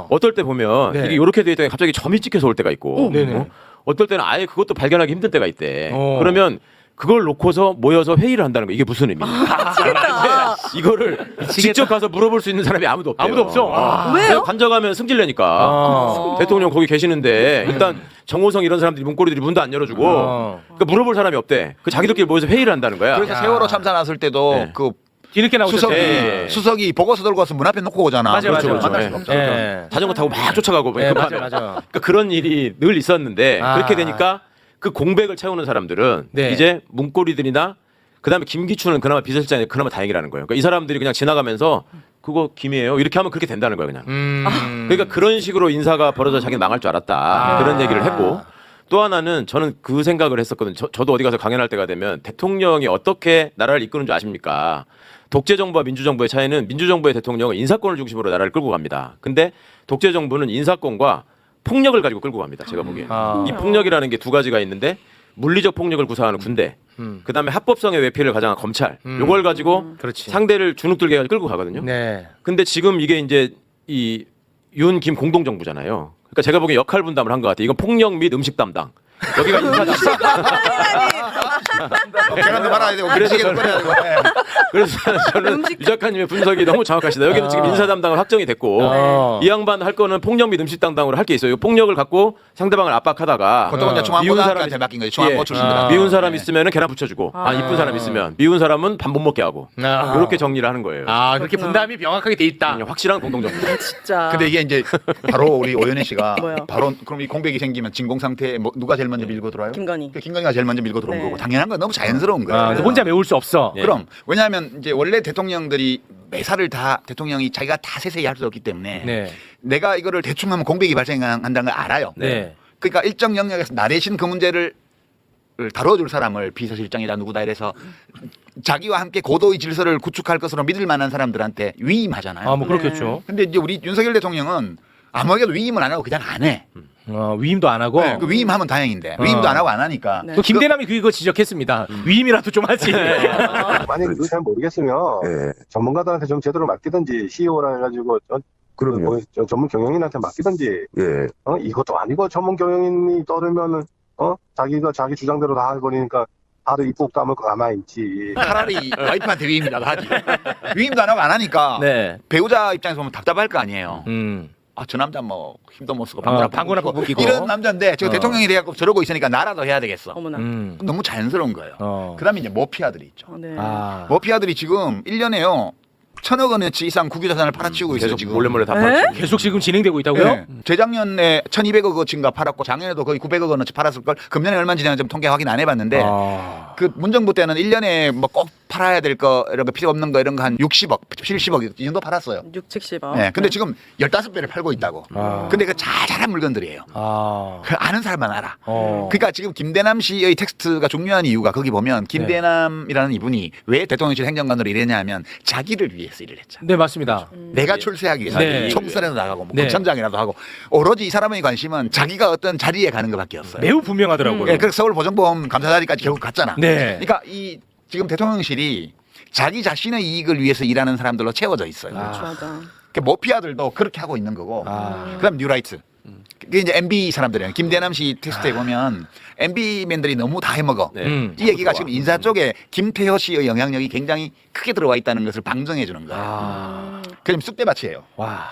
[SPEAKER 5] 어떨 때 보면
[SPEAKER 1] 네.
[SPEAKER 5] 이게 이렇게 돼 있다가 갑자기 점이 찍혀서 올 때가 있고
[SPEAKER 1] 네네.
[SPEAKER 5] 어떨 때는 아예 그것도 발견하기 힘들 때가 있대. 그러면 그걸 놓고서 모여서 회의를 한다는 거 이게 무슨 의미입니까? 이거를 직접 가서 물어볼 수 있는 사람이 아무도 없대요.
[SPEAKER 1] 아무도 없어.
[SPEAKER 4] 왜요?
[SPEAKER 5] 관저가면 승질내니까 대통령 거기 계시는데 일단 정호성 이런 사람들이 문고리들이 문도 안 열어주고 그러니까 물어볼 사람이 없대. 그 자기들끼리 모여서 회의를 한다는 거야.
[SPEAKER 2] 그래서 세월호 참사 났을 때도
[SPEAKER 5] 네.
[SPEAKER 2] 그
[SPEAKER 1] 뒤늦게 나오셨죠.
[SPEAKER 2] 수석이 보고서 들고 와서 문 앞에 놓고 오잖아.
[SPEAKER 1] 맞아요,
[SPEAKER 2] 그렇죠,
[SPEAKER 1] 맞아요.
[SPEAKER 2] 만날
[SPEAKER 5] 예.
[SPEAKER 2] 수가 없죠.
[SPEAKER 1] 예.
[SPEAKER 5] 자전거 타고 막 쫓아가고
[SPEAKER 1] 네,
[SPEAKER 5] 급하면.
[SPEAKER 1] 맞아요, 맞아요.
[SPEAKER 5] 그러니까 그런 일이 늘 있었는데
[SPEAKER 1] 아.
[SPEAKER 5] 그렇게 되니까 그 공백을 채우는 사람들은
[SPEAKER 1] 네.
[SPEAKER 5] 이제 문고리들이나 그다음에 김기춘은 그나마 비서실장이 그나마 다행이라는 거예요. 그러니까 이 사람들이 그냥 지나가면서 그거 김이에요 이렇게 하면 그렇게 된다는 거예요 그냥. 그러니까 그런 식으로 인사가 벌어져 자기는 망할 줄 알았다 그런 얘기를 했고 또 하나는 저는 그 생각을 했었거든요. 저도 어디 가서 강연할 때가 되면 대통령이 어떻게 나라를 이끄는 줄 아십니까? 독재정부와 민주정부의 차이는 민주정부의 대통령은 인사권을 중심으로 나라를 끌고 갑니다. 근데 독재정부는 인사권과 폭력을 가지고 끌고 갑니다. 제가 보기엔. 이 폭력이라는 게 두 가지가 있는데 물리적 폭력을 구사하는 군대, 그다음에 합법성의 외피를 가장한 검찰, 요걸 가지고
[SPEAKER 1] 그렇지.
[SPEAKER 5] 상대를 주눅들게 해가지고 끌고 가거든요.
[SPEAKER 1] 네.
[SPEAKER 5] 근데 지금 이게 이제 이 윤 김 공동정부잖아요. 그러니까 제가 보기엔 역할 분담을 한 것 같아요. 이건 폭력 및 음식 담당. 여기가 인사담당.
[SPEAKER 2] 계란도 말아야 되고 그래서 꺼내야 되고.
[SPEAKER 5] 그래서 저는 유 작가님의 분석이 너무 정확하시다. 여기는 지금 인사 담당은 확정이 됐고 이 양반 할 거는 폭력 및 음식 담당으로 할 게 있어요. 폭력을 갖고 상대방을 압박하다가
[SPEAKER 2] 보통 이제 중앙고등학교한테 맡긴 거지. 중앙고 출신들.
[SPEAKER 5] 미운 사람 있으면 계란 붙여주고 이쁜 사람 있으면 미운 사람은 밥 못 먹게 하고 이렇게 정리를 하는 거예요.
[SPEAKER 1] 그렇게 분담이 명확하게 돼 있다.
[SPEAKER 5] 확실한 공동정부.
[SPEAKER 4] 진짜.
[SPEAKER 2] 근데 이게 이제 바로 우리 오연혜 씨가
[SPEAKER 4] 뭐요?
[SPEAKER 2] 바로 그럼 이 공백이 생기면 진공 상태에 뭐 누가 제일 먼저 밀고 들어와요?
[SPEAKER 4] 김건희.
[SPEAKER 2] 그 김건희가 제일 먼저 밀고 들어온
[SPEAKER 4] 네.
[SPEAKER 2] 거고 당연한 건 너무 자연스러운 거예요.
[SPEAKER 1] 근데 혼자 메울 수 없어.
[SPEAKER 5] 예.
[SPEAKER 2] 그럼 왜냐하면 이제 원래 대통령들이 매사를 다 대통령이 자기가 다 세세히 할 수 없기 때문에
[SPEAKER 1] 네.
[SPEAKER 2] 내가 이거를 대충 하면 공백이 발생한다는 걸 알아요.
[SPEAKER 1] 네.
[SPEAKER 2] 그러니까 일정 영역에서 나 대신 그 문제를 다뤄줄 사람을 비서실장이다 누구다 이래서 자기와 함께 고도의 질서를 구축할 것으로 믿을 만한 사람들한테 위임하잖아요.
[SPEAKER 1] 뭐 그렇겠죠.
[SPEAKER 2] 근데 이제 우리 윤석열 대통령은 아무에게도 위임을 안 하고 그냥 안 해.
[SPEAKER 1] 위임도 안 하고.
[SPEAKER 2] 그 위임하면 다행인데 위임도 안 하고 안 하니까.
[SPEAKER 4] 네.
[SPEAKER 1] 또 김대남이 그거 지적했습니다. 위임이라도 좀 하지.
[SPEAKER 6] 만약에 그거 잘 모르겠으면
[SPEAKER 7] 예.
[SPEAKER 6] 전문가들한테 좀 제대로 맡기든지 CEO라 해가지고
[SPEAKER 7] 그럼요.
[SPEAKER 6] 저 전문 경영인한테 맡기든지
[SPEAKER 7] 예.
[SPEAKER 6] 이것도 아니고 전문 경영인이 떠들면은 자기가 자기 주장대로 다 해버리니까 다들 입국 다물고 가만히 있지.
[SPEAKER 2] 차라리 와이프한테 위임이라도 하지. 위임도 안 하고 안 하니까
[SPEAKER 1] 네.
[SPEAKER 2] 배우자 입장에서 보면 답답할 거 아니에요. 저 남자 뭐 힘도 못 쓰고
[SPEAKER 1] 방구나 뽑기고
[SPEAKER 2] 이런 남자인데 저 대통령이 돼갖고 저러고 있으니까 나라도 해야 되겠어.
[SPEAKER 4] 어머나.
[SPEAKER 2] 너무 자연스러운 거예요. 그다음에 이제 모피아들이 있죠.
[SPEAKER 4] 네.
[SPEAKER 2] 모피아들이 지금 1년에요 1,000억 원어치 이상 국유자산을 팔아치우고 있어요.
[SPEAKER 5] 계속
[SPEAKER 2] 지금.
[SPEAKER 5] 몰래 다
[SPEAKER 4] 에?
[SPEAKER 5] 팔고.
[SPEAKER 1] 계속 지금 진행되고 있다고요?
[SPEAKER 2] 네. 재작년에 1,200억 원치인가 팔았고 작년에도 거의 900억 원어치 팔았을 걸. 금년에 얼마인지 내가 좀 통계 확인 안 해봤는데 그 문정부 때는 1년에 뭐 꼭 팔아야 될 거 이런 거 필요 없는 거 이런 거 한 60억, 70억 이 정도 팔았어요.
[SPEAKER 4] 6, 70억.
[SPEAKER 2] 네. 근데 지금 15배를 팔고 있다고. 근데 그 자잘한 물건들이에요. 그 아는 사람만 알아. 그러니까 지금 김대남 씨의 텍스트가 중요한 이유가 거기 보면 김대남이라는 이분이 왜 대통령실 행정관으로 일했냐 하면 자기를 위해서 일을 했잖아.
[SPEAKER 1] 네, 맞습니다.
[SPEAKER 2] 내가 출세하기 위해서
[SPEAKER 1] 네.
[SPEAKER 2] 총선에도 나가고 뭐
[SPEAKER 1] 네.
[SPEAKER 2] 구청장이라도 하고 오로지 이 사람의 관심은 자기가 어떤 자리에 가는 것밖에 없어요.
[SPEAKER 1] 매우 분명하더라고요.
[SPEAKER 2] 예, 그래서 서울 보정보험 감사자리까지 결국 갔잖아.
[SPEAKER 1] 네.
[SPEAKER 2] 그러니까 이 지금 대통령실이 자기 자신의 이익을 위해서 일하는 사람들로 채워져 있어요.
[SPEAKER 4] 맞아.
[SPEAKER 2] 그 모피아들도 그렇게 하고 있는 거고. 그다음 뉴라이트. 그게 이제 MB 사람들이에요. 김대남 씨 텍스트에 보면 MB맨들이 너무 다 해먹어.
[SPEAKER 5] 네.
[SPEAKER 2] 이 얘기가 지금 인사 쪽에 김태효 씨의 영향력이 굉장히 크게 들어와 있다는 것을 방증해 주는 거예요. 그럼 쑥대밭이에요.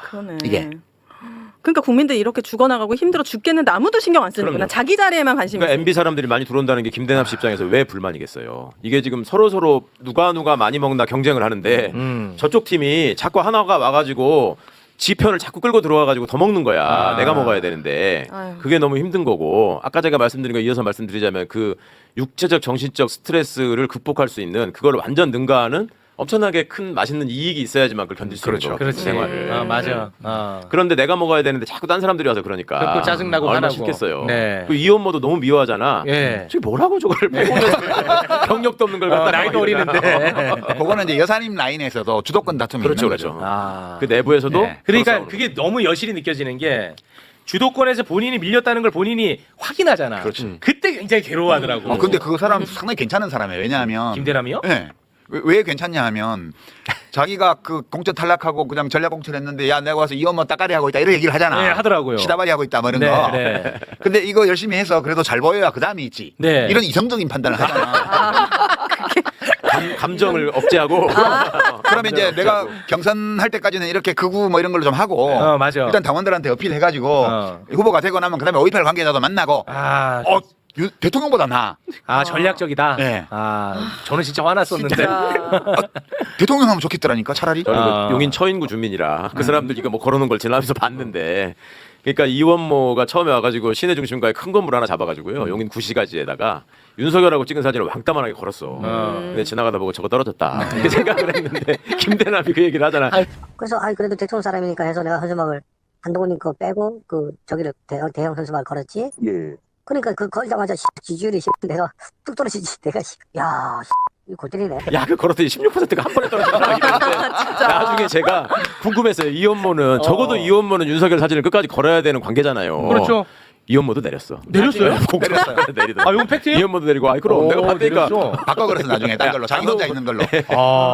[SPEAKER 4] 그러네.
[SPEAKER 2] 이게.
[SPEAKER 4] 그러니까 국민들이 이렇게 죽어나가고 힘들어 죽겠는데 아무도 신경 안 쓰는구나.
[SPEAKER 5] 그럼요.
[SPEAKER 4] 자기 자리에만 관심이
[SPEAKER 5] 그러니까
[SPEAKER 4] 있으니까.
[SPEAKER 5] MB 사람들이 많이 들어온다는 게 김대남 씨 입장에서 왜 불만이겠어요. 이게 지금 서로 누가 많이 먹나 경쟁을 하는데 저쪽 팀이 자꾸 하나가 와가지고 지 편을 자꾸 끌고 들어와가지고 더 먹는 거야. 내가 먹어야 되는데
[SPEAKER 4] 아유.
[SPEAKER 5] 그게 너무 힘든 거고 아까 제가 말씀드린 거 이어서 말씀드리자면 그 육체적 정신적 스트레스를 극복할 수 있는 그걸 완전 능가하는 엄청나게 큰 맛있는 이익이 있어야지만 그걸 견딜 수 있는 거죠.
[SPEAKER 1] 그렇지.
[SPEAKER 5] 생활을.
[SPEAKER 1] 맞아.
[SPEAKER 5] 그런데 내가 먹어야 되는데 자꾸 딴 사람들이 와서 그러니까
[SPEAKER 1] 그럼 또 짜증나고
[SPEAKER 5] 얼마나
[SPEAKER 1] 화나고.
[SPEAKER 5] 싫겠어요.
[SPEAKER 1] 네.
[SPEAKER 5] 그 이혼모도 너무 미워하잖아.
[SPEAKER 1] 예.
[SPEAKER 5] 저게 뭐라고 저걸 먹으면서 경력도 없는 걸 갖다
[SPEAKER 1] 나이도 어리는데.
[SPEAKER 2] 그거는 이제 여사님 라인에서도 주도권 다툼이
[SPEAKER 5] 그렇죠,
[SPEAKER 2] 있는
[SPEAKER 5] 그렇죠.
[SPEAKER 2] 거죠.
[SPEAKER 5] 그 내부에서도
[SPEAKER 2] 네.
[SPEAKER 1] 그러니까
[SPEAKER 5] 서로
[SPEAKER 1] 그게 너무 여실히 느껴지는 게 주도권에서 본인이 밀렸다는 걸 본인이 확인하잖아.
[SPEAKER 2] 그렇지.
[SPEAKER 1] 그때 굉장히 괴로워하더라고.
[SPEAKER 2] 근데 그 사람 상당히 괜찮은 사람이에요. 왜냐하면
[SPEAKER 1] 김대남이요?
[SPEAKER 2] 네. 왜 괜찮냐 하면 자기가 그 공천 탈락하고 그냥 전략 공천했는데 야 내가 와서 이 엄마 따까리 하고 있다 이런 얘기를 하잖아.
[SPEAKER 1] 네, 하더라고요.
[SPEAKER 2] 시다바리 하고 있다 뭐 이런
[SPEAKER 1] 네,
[SPEAKER 2] 거.
[SPEAKER 1] 네.
[SPEAKER 2] 근데 이거 열심히 해서 그래도 잘 보여야 그 다음이 있지.
[SPEAKER 1] 네.
[SPEAKER 2] 이런 이성적인 판단을 하잖아.
[SPEAKER 5] 감정을 억제하고
[SPEAKER 2] 그러면 이제 내가 경선할 때까지는 이렇게 극우 뭐 이런 걸로 좀 하고
[SPEAKER 1] 맞아.
[SPEAKER 2] 일단 당원들한테 어필해가지고 후보가 되고 나면 그다음에 5.18 관계자도 만나고 대통령보다 나아.
[SPEAKER 1] 전략적이다.
[SPEAKER 2] 네.
[SPEAKER 1] 저는 진짜 화났었는데.
[SPEAKER 2] 대통령 하면 좋겠더라니까 차라리.
[SPEAKER 5] 저는 그 용인 처인구 주민이라 그 사람들 이거 뭐 걸어놓은 걸 지나면서 봤는데 그러니까 이원모가 처음에 와가지고 시내 중심가에 큰 건물 하나 잡아가지고요 용인 구시가지에다가 윤석열하고 찍은 사진을 왕따만하게 걸었어. 근데 지나가다 보고 저거 떨어졌다 이렇게 생각을 했는데 김대남이 그 얘기를 하잖아.
[SPEAKER 8] 그래서 그래도 대통령 사람이니까 해서 내가 현수막을 한동훈님 거 빼고 저기를 대형 현수막을 걸었지.
[SPEAKER 7] 예.
[SPEAKER 8] 그러니까 걸자마자 지지율이 내가 뚝 떨어지지. 내가 이거 골 때리네.
[SPEAKER 5] 야, 그 걸었더니 16%가 한 번에 떨어졌다. 나중에 제가 궁금했어요. 이원모는 적어도 이원모는 윤석열 사진을 끝까지 걸어야 되는 관계잖아요.
[SPEAKER 1] 그렇죠.
[SPEAKER 5] 이원모도 내렸어.
[SPEAKER 1] 내렸어요?
[SPEAKER 2] 내렸어요.
[SPEAKER 5] 내리더라고.
[SPEAKER 1] 이건 팩트예요?
[SPEAKER 5] 이원모도 내리고. 그럼 내가 봤으니까.
[SPEAKER 2] 바꿔 걸어서 나중에 딴 걸로 자기 혼자 있는 걸로.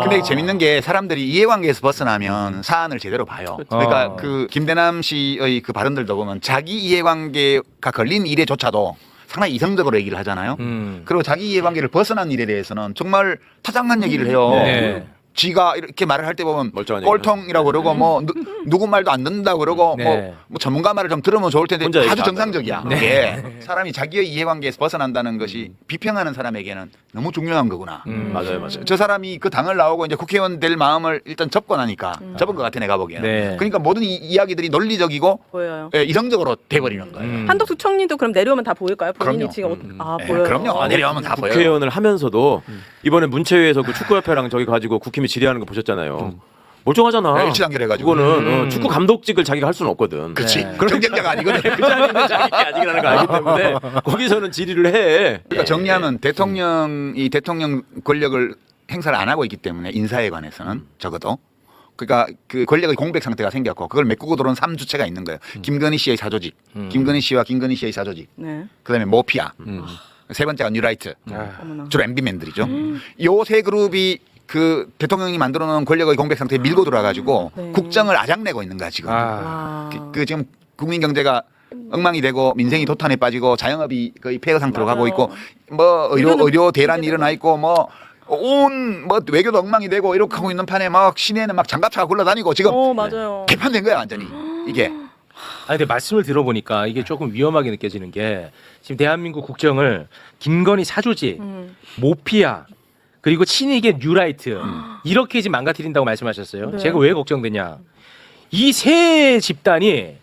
[SPEAKER 2] 근데 재밌는 게 사람들이 이해관계에서 벗어나면 사안을 제대로 봐요. 그러니까 그 김대남 씨의 그 발언들도 보면 자기 이해관계가 걸린 일에조차도 상당히 이성적으로 얘기를 하잖아요. 그리고 자기 이해관계를 벗어난 일에 대해서는 정말 타장한 얘기를 해요.
[SPEAKER 1] 네.
[SPEAKER 2] 지가 이렇게 말을 할 때 보면
[SPEAKER 5] 멀쩡한
[SPEAKER 2] 꼴통이라고 그러고 뭐 누구 말도 안 듣는다고 그러고
[SPEAKER 1] 네.
[SPEAKER 2] 뭐 전문가 말을 좀 들으면 좋을 텐데
[SPEAKER 5] 혼자
[SPEAKER 2] 아주
[SPEAKER 5] 얘기하고.
[SPEAKER 2] 정상적이야. 이게 사람이 자기의 이해관계에서 벗어난다는 것이 비평하는 사람에게는 너무 중요한 거구나.
[SPEAKER 5] 맞아요, 맞아요.
[SPEAKER 2] 저 사람이 그 당을 나오고 이제 국회의원 될 마음을 일단 접고 나니까 접은 것 같아 내가 보기에는.
[SPEAKER 1] 네.
[SPEAKER 2] 그러니까 모든 이야기들이 논리적이고
[SPEAKER 4] 보여요.
[SPEAKER 2] 이성적으로 돼버리는 거예요.
[SPEAKER 4] 한덕수 총리도 그럼 내려오면 다 보일까요? 본인이
[SPEAKER 2] 그럼요.
[SPEAKER 4] 지금
[SPEAKER 2] 예,
[SPEAKER 4] 보여요.
[SPEAKER 2] 그럼요. 내려오면 다 보여요.
[SPEAKER 5] 국회의원을 하면서도 이번에 문체위에서 그 축구협회랑 저기 가지고 국힘이 질의하는 거 보셨잖아요. 멀쩡하잖아.
[SPEAKER 2] 네, 일치단결해가지고.
[SPEAKER 5] 그거는 축구 감독직을 자기가 할 수는 없거든.
[SPEAKER 2] 그렇지.
[SPEAKER 1] 네.
[SPEAKER 2] 경쟁자가 아니거든.
[SPEAKER 5] 그 자리는 자기 게 아니라는 걸 알기 때문에 거기서는 질의를 해.
[SPEAKER 2] 그러니까 정리하면 대통령이 대통령 권력을 행사를 안 하고 있기 때문에 인사에 관해서는 적어도 그러니까 그 권력의 공백 상태가 생겼고 그걸 메꾸고 들어온 3주체가 있는 거예요. 김건희 씨의 사조직, 김건희 씨와 김건희 씨의 사조직,
[SPEAKER 4] 네.
[SPEAKER 2] 그다음에 모피아, 세 번째가 뉴라이트,
[SPEAKER 4] 어머나.
[SPEAKER 2] 주로 MB맨들이죠. 요 세 그룹이 그 대통령이 만들어놓은 권력의 공백 상태에 밀고 들어와가지고
[SPEAKER 4] 네.
[SPEAKER 2] 국정을 아작내고 있는 거야 지금.
[SPEAKER 1] 아.
[SPEAKER 2] 그 지금 국민 경제가 엉망이 되고 민생이 도탄에 빠지고 자영업이 거의 폐허 상태로
[SPEAKER 4] 맞아요.
[SPEAKER 2] 가고 있고 뭐 의료 대란이 일어나 있고 뭐 외교도 엉망이 되고 이렇게 하고 있는 판에 막 시내에는 막 장갑차가 굴러다니고 지금
[SPEAKER 4] 맞아요.
[SPEAKER 2] 개판된 거야 완전히 이게.
[SPEAKER 1] 근데 말씀을 들어보니까 이게 조금 위험하게 느껴지는 게 지금 대한민국 국정을 김건희 사조직, 모피아 그리고 친이계 뉴라이트 이렇게 지금 망가뜨린다고 말씀하셨어요.
[SPEAKER 4] 네.
[SPEAKER 1] 제가 왜 걱정되냐? 이 세 집단이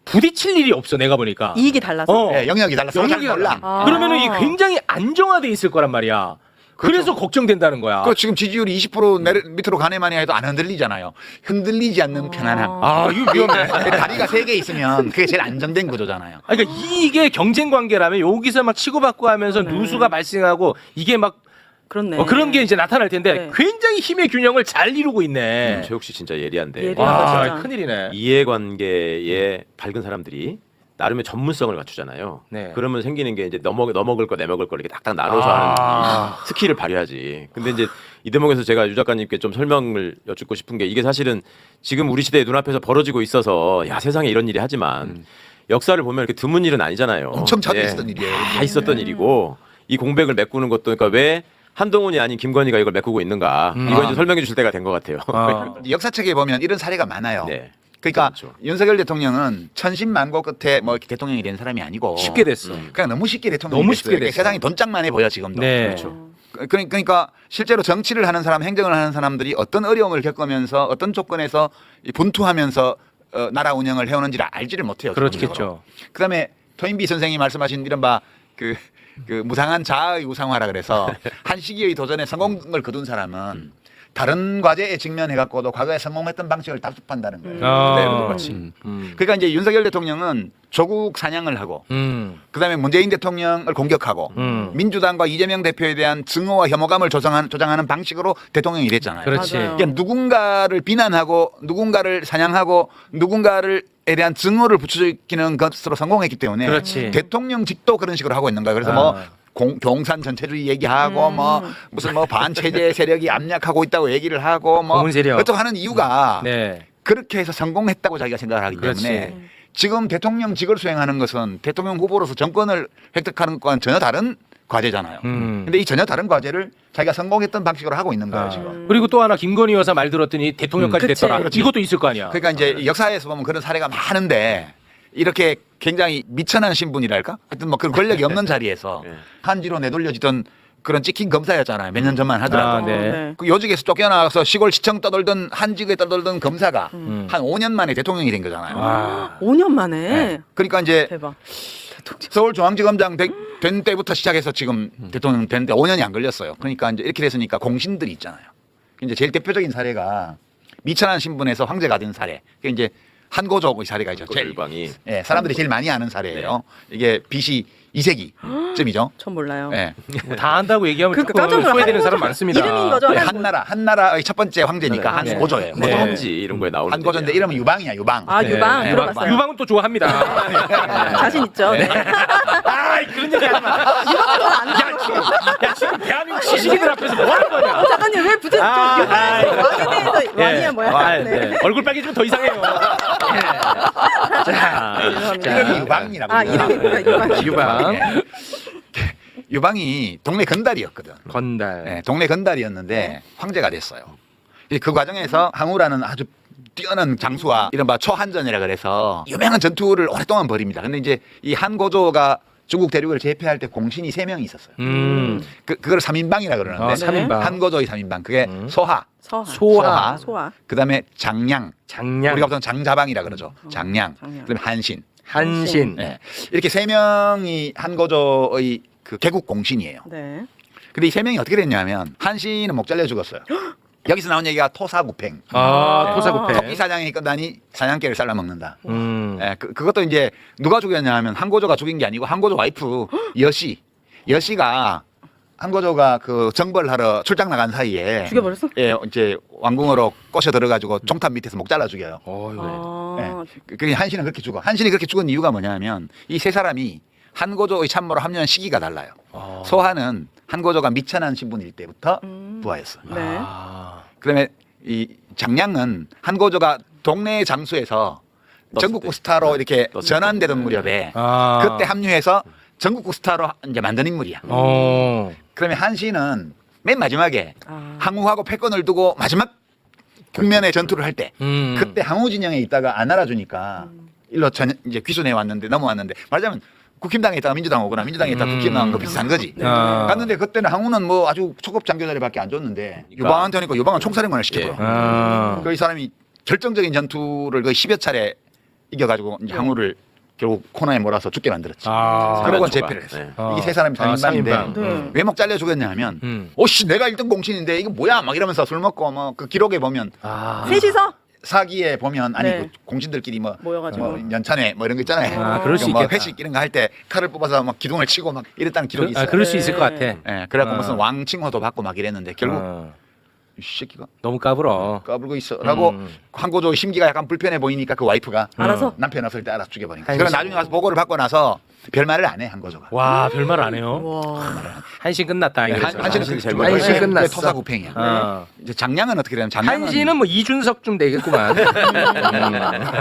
[SPEAKER 1] 부딪힐 일이 없어 내가 보니까.
[SPEAKER 4] 이익이 달라서.
[SPEAKER 2] 네, 영역이 달라서
[SPEAKER 1] 영역이
[SPEAKER 2] 잘 몰라.
[SPEAKER 4] 아.
[SPEAKER 1] 그러면은 이게 굉장히 안정화돼 있을 거란 말이야. 그래서 걱정된다는 거야.
[SPEAKER 2] 그 지금 지지율이 20% 밑으로 가네만이 해도 안 흔들리잖아요. 흔들리지 않는 편안함.
[SPEAKER 1] 아, 이거 위험해.
[SPEAKER 2] 다리가 세 개 있으면 그게 제일 안정된 구조잖아요.
[SPEAKER 1] 그러니까 이게 경쟁 관계라면 여기서 막 치고받고 하면서 누수가 발생하고 이게 막
[SPEAKER 4] 그렇네.
[SPEAKER 1] 그런 게 이제 나타날 텐데
[SPEAKER 4] 네.
[SPEAKER 1] 굉장히 힘의 균형을 잘 이루고 있네.
[SPEAKER 5] 최욱 씨 진짜 예리한데.
[SPEAKER 4] 예리하다.
[SPEAKER 1] 와,
[SPEAKER 4] 진짜.
[SPEAKER 1] 큰일이네.
[SPEAKER 5] 이해관계에 밝은 사람들이 나름의 전문성을 갖추잖아요.
[SPEAKER 1] 네.
[SPEAKER 5] 그러면 생기는 게 이제 너먹을 거 내먹을 거 이렇게 딱딱 나눠서 하는 이 스킬을 발휘하지. 근데 이제 이 대목에서 제가 유 작가님께 좀 설명을 여쭙고 싶은 게 이게 사실은 지금 우리 시대의 눈앞에서 벌어지고 있어서 야 세상에 이런 일이 하지만 역사를 보면 이렇게 드문 일은 아니잖아요.
[SPEAKER 2] 엄청 자주
[SPEAKER 5] 예.
[SPEAKER 2] 있었던 일이에요.
[SPEAKER 5] 다 있었던 일이고 이 공백을 메꾸는 것도 그러니까 왜 한동훈이 아닌 김건희가 이걸 메꾸고 있는가 이거 이제 설명해 주실 때가 된 것 같아요.
[SPEAKER 2] 역사책에 보면 이런 사례가 많아요.
[SPEAKER 5] 네.
[SPEAKER 2] 그러니까
[SPEAKER 5] 그렇죠.
[SPEAKER 2] 윤석열 대통령은 천신만고 끝에 뭐 이렇게 대통령이 된 사람이 아니고
[SPEAKER 1] 쉽게 됐어.
[SPEAKER 2] 그냥 너무 쉽게 대통령이
[SPEAKER 1] 너무
[SPEAKER 2] 됐어요.
[SPEAKER 1] 쉽게
[SPEAKER 2] 그러니까
[SPEAKER 1] 됐어.
[SPEAKER 2] 세상이 돈짝만해 보여 지금도.
[SPEAKER 1] 네.
[SPEAKER 5] 그렇죠.
[SPEAKER 2] 그러니까 실제로 정치를 하는 사람, 행정을 하는 사람들이 어떤 어려움을 겪으면서 어떤 조건에서 분투하면서 나라 운영을 해오는지를 알지를 못해요.
[SPEAKER 1] 그렇겠죠.
[SPEAKER 2] 그다음에 토인비 선생님이 말씀하신 이른바 그 무상한 자아의 우상화라 그래서 한 시기의 도전에 성공을 거둔 사람은 다른 과제에 직면해 갖고도 과거에 성공했던 방식을 답습한다는 거예요.
[SPEAKER 1] 네,
[SPEAKER 5] 똑같이.
[SPEAKER 2] 그러니까 이제 윤석열 대통령은 조국 사냥을 하고 그다음에 문재인 대통령을 공격하고 민주당과 이재명 대표에 대한 증오와 혐오감을 조장하는 방식으로 대통령이 됐잖아요.
[SPEAKER 1] 그렇지.
[SPEAKER 4] 맞아요.
[SPEAKER 2] 그러니까 누군가를 비난하고 누군가를 사냥하고 누군가에 대한 증오를 부추기는 것으로 성공했기 때문에
[SPEAKER 1] 그렇지.
[SPEAKER 2] 대통령직도 그런 식으로 하고 있는 거예요. 그래서 뭐 공산 전체주의 얘기하고 뭐 무슨 뭐 반체제 세력이 압력하고 있다고 얘기를 하고 뭐
[SPEAKER 1] 고문 세력.
[SPEAKER 2] 어쩌고 하는 이유가
[SPEAKER 1] 네.
[SPEAKER 2] 그렇게 해서 성공했다고 자기가 생각을 하기
[SPEAKER 1] 그렇지.
[SPEAKER 2] 때문에 지금 대통령직을 수행하는 것은 대통령 후보로서 정권을 획득하는 것과는 전혀 다른 과제잖아요. 근데 이 전혀 다른 과제를 자기가 성공했던 방식으로 하고 있는 거예요, 지금.
[SPEAKER 1] 그리고 또 하나 김건희 여사 말 들었더니 대통령까지
[SPEAKER 4] 그치.
[SPEAKER 1] 됐더라.
[SPEAKER 2] 그렇지.
[SPEAKER 1] 이것도 있을 거 아니야.
[SPEAKER 2] 그러니까 이제 역사에서 보면 그런 사례가 많은데 이렇게 굉장히 미천한 신분이랄까? 하여튼 뭐 그런 권력이 없는 자리에서 한지로 내돌려지던 그런 찍힌 검사였잖아요. 몇 년 전만 하더라도.
[SPEAKER 1] 아, 네.
[SPEAKER 4] 네.
[SPEAKER 2] 그 요직에서 쫓겨나서 시골 시청 떠돌던 한직에 떠돌던 검사가 한 5년 만에 대통령이 된 거잖아요.
[SPEAKER 1] 아,
[SPEAKER 4] 5년 만에.
[SPEAKER 2] 네. 그러니까 이제
[SPEAKER 4] 대박.
[SPEAKER 2] 서울중앙지검장 된 때부터 시작해서 지금 대통령 됐는데 5년이 안 걸렸어요. 그러니까 이제 이렇게 됐으니까 공신들이 있잖아요. 이제 제일 대표적인 사례가 미천한 신분에서 황제가 된 사례. 그게 이제 한고조의 사례가 있죠. 제일
[SPEAKER 5] 일방이
[SPEAKER 2] 예, 사람들이 제일 많이 아는 사례예요. 이게 BC 2세기쯤이죠.
[SPEAKER 4] 전 몰라요.
[SPEAKER 2] 예.
[SPEAKER 1] 다 안다고 얘기하면
[SPEAKER 4] 그러니까
[SPEAKER 1] 조금
[SPEAKER 4] 깜짝 놀라.
[SPEAKER 1] 소외되는 사람
[SPEAKER 4] 한고조.
[SPEAKER 1] 많습니다.
[SPEAKER 4] 이름인 거죠?
[SPEAKER 2] 네, 한나라의 첫 번째 황제니까
[SPEAKER 1] 네.
[SPEAKER 2] 한고조예요.
[SPEAKER 1] 네.
[SPEAKER 5] 한지 이런 거에 나오는
[SPEAKER 2] 한고조인데
[SPEAKER 5] 얘기야.
[SPEAKER 2] 이름은 유방이야, 유방.
[SPEAKER 4] 아, 유방
[SPEAKER 2] 네.
[SPEAKER 4] 들어봤어요.
[SPEAKER 1] 유방은 또 좋아합니다.
[SPEAKER 4] 자신 있죠. 네.
[SPEAKER 1] 아, 그 그런 얘기 하지 마. 야 지금 대한민국 시식이들 앞에서 뭐 하는 거냐?
[SPEAKER 4] 작가님 왜 부재 왕에 대해서 왕이야 뭐야? 네.
[SPEAKER 1] 얼굴 빨개지면 더 이상해요.
[SPEAKER 2] 이름이 유방이라고.
[SPEAKER 4] 아 이름이 뭐야?
[SPEAKER 1] 유방.
[SPEAKER 2] 유방이 동네 건달이었거든.
[SPEAKER 1] 건달.
[SPEAKER 2] 네, 동네 건달이었는데 황제가 됐어요. 그 과정에서 항우라는 아주 뛰어난 장수와 이른바 초한전이라 그래서 유명한 전투를 오랫동안 벌입니다. 근데 이제 이 한고조가 중국 대륙을 제패할 때 공신이 3명이 있었어요. 그걸 3인방이라 그러는데
[SPEAKER 1] 3인방.
[SPEAKER 2] 한고조의 3인방. 그게 소하,
[SPEAKER 4] 소하.
[SPEAKER 2] 그다음에 장량,
[SPEAKER 1] 장량.
[SPEAKER 2] 우리가 보통 장자방이라 그러죠. 장량. 그다음에 한신.
[SPEAKER 1] 한신.
[SPEAKER 2] 네. 이렇게 3명이 한고조의 그 개국 공신이에요.
[SPEAKER 4] 네.
[SPEAKER 2] 근데 이 3명이 어떻게 됐냐면 한신은 목 잘려 죽었어요. 여기서 나온 얘기가 토사구팽.
[SPEAKER 1] 토사구팽.
[SPEAKER 2] 토끼 사냥이 끝나니 사냥개를 잘라 먹는다. 예, 그것도 이제 누가 죽였냐면 한고조가 죽인 게 아니고 한고조 와이프 여씨가 한고조가 그 정벌하러 출장 나간 사이에
[SPEAKER 4] 죽여버렸어?
[SPEAKER 2] 예, 이제 왕궁으로 꼬셔 들어가지고 총탑 밑에서 목 잘라 죽여요. 그러니 한신은 그렇게 죽어. 한신이 그렇게 죽은 이유가 뭐냐면 이 세 사람이 한고조의 참모로 합류한 시기가 달라요. 소하는 한고조가 미천한 신분일 때부터 부하였어.
[SPEAKER 4] 네.
[SPEAKER 2] 그다음에 이 장량은 한고조가 동네 장수에서 전국구 스타로 이렇게 전환되던 무렵에 그때 합류해서 전국구 스타로 이제 만든 인물이야. 그러면 한신은 맨 마지막에 항우하고 패권을 두고 마지막 국면의 전투를 할 때 그때 항우 진영에 있다가 안 알아주니까 일로 이제 귀순해 왔는데 넘어왔는데 말하자면 국힘당에 있다가 민주당 오거나 민주당에 있다가 국힘 나온 거 비슷한 거지. 갔는데 그때는 항우는 뭐 아주 초급 장교 자리밖에 안 줬는데 유방한테 하니까 유방은 총사령관을 시켰더라고. 그 이 사람이 결정적인 전투를 거의 10여 차례 이겨가지고 이제 항우를 결국 코너에 몰아서 죽게 만들었지. 그러고 제패를 했어. 이게 세 사람이 3인방인데 왜 목 잘려 죽였냐 하면 오씨 내가 1등 공신인데 이거 뭐야 막 이러면서 술 먹고 뭐 그 기록에 보면
[SPEAKER 4] 셋이서?
[SPEAKER 2] 사기에 보면 아니
[SPEAKER 4] 네.
[SPEAKER 2] 그 공신들끼리 뭐,
[SPEAKER 4] 모여가지고.
[SPEAKER 2] 뭐 연찬회 뭐 이런 거 있잖아요.
[SPEAKER 1] 그럴 수
[SPEAKER 2] 뭐
[SPEAKER 1] 있겠다.
[SPEAKER 2] 회식 이런 거 할 때 칼을 뽑아서 막 기둥을 치고 막 이랬다는 기록이 있어요.
[SPEAKER 1] 그럴 수 있을 것 같아.
[SPEAKER 2] 예, 그래갖고 무슨 왕 칭호도 받고 막 이랬는데 결국 이 새끼가
[SPEAKER 1] 너무 까불어.
[SPEAKER 2] 까불고 있어라고 한고조 심기가 약간 불편해 보이니까 그 와이프가
[SPEAKER 4] 알아서?
[SPEAKER 2] 남편 없을 때 알아서 죽여버린 거야. 그래서 나중에 와서 보고를 받고 나서 별말을 안 해 한고조가.
[SPEAKER 1] 와 별말 안 해요. 한신 끝났다.
[SPEAKER 2] 한신은
[SPEAKER 5] 제일
[SPEAKER 1] 한신 끝났어.
[SPEAKER 2] 토사구팽이야. 이제 장량은 어떻게 되냐면 장량은
[SPEAKER 1] 한신은 뭐 이준석쯤 되겠구만.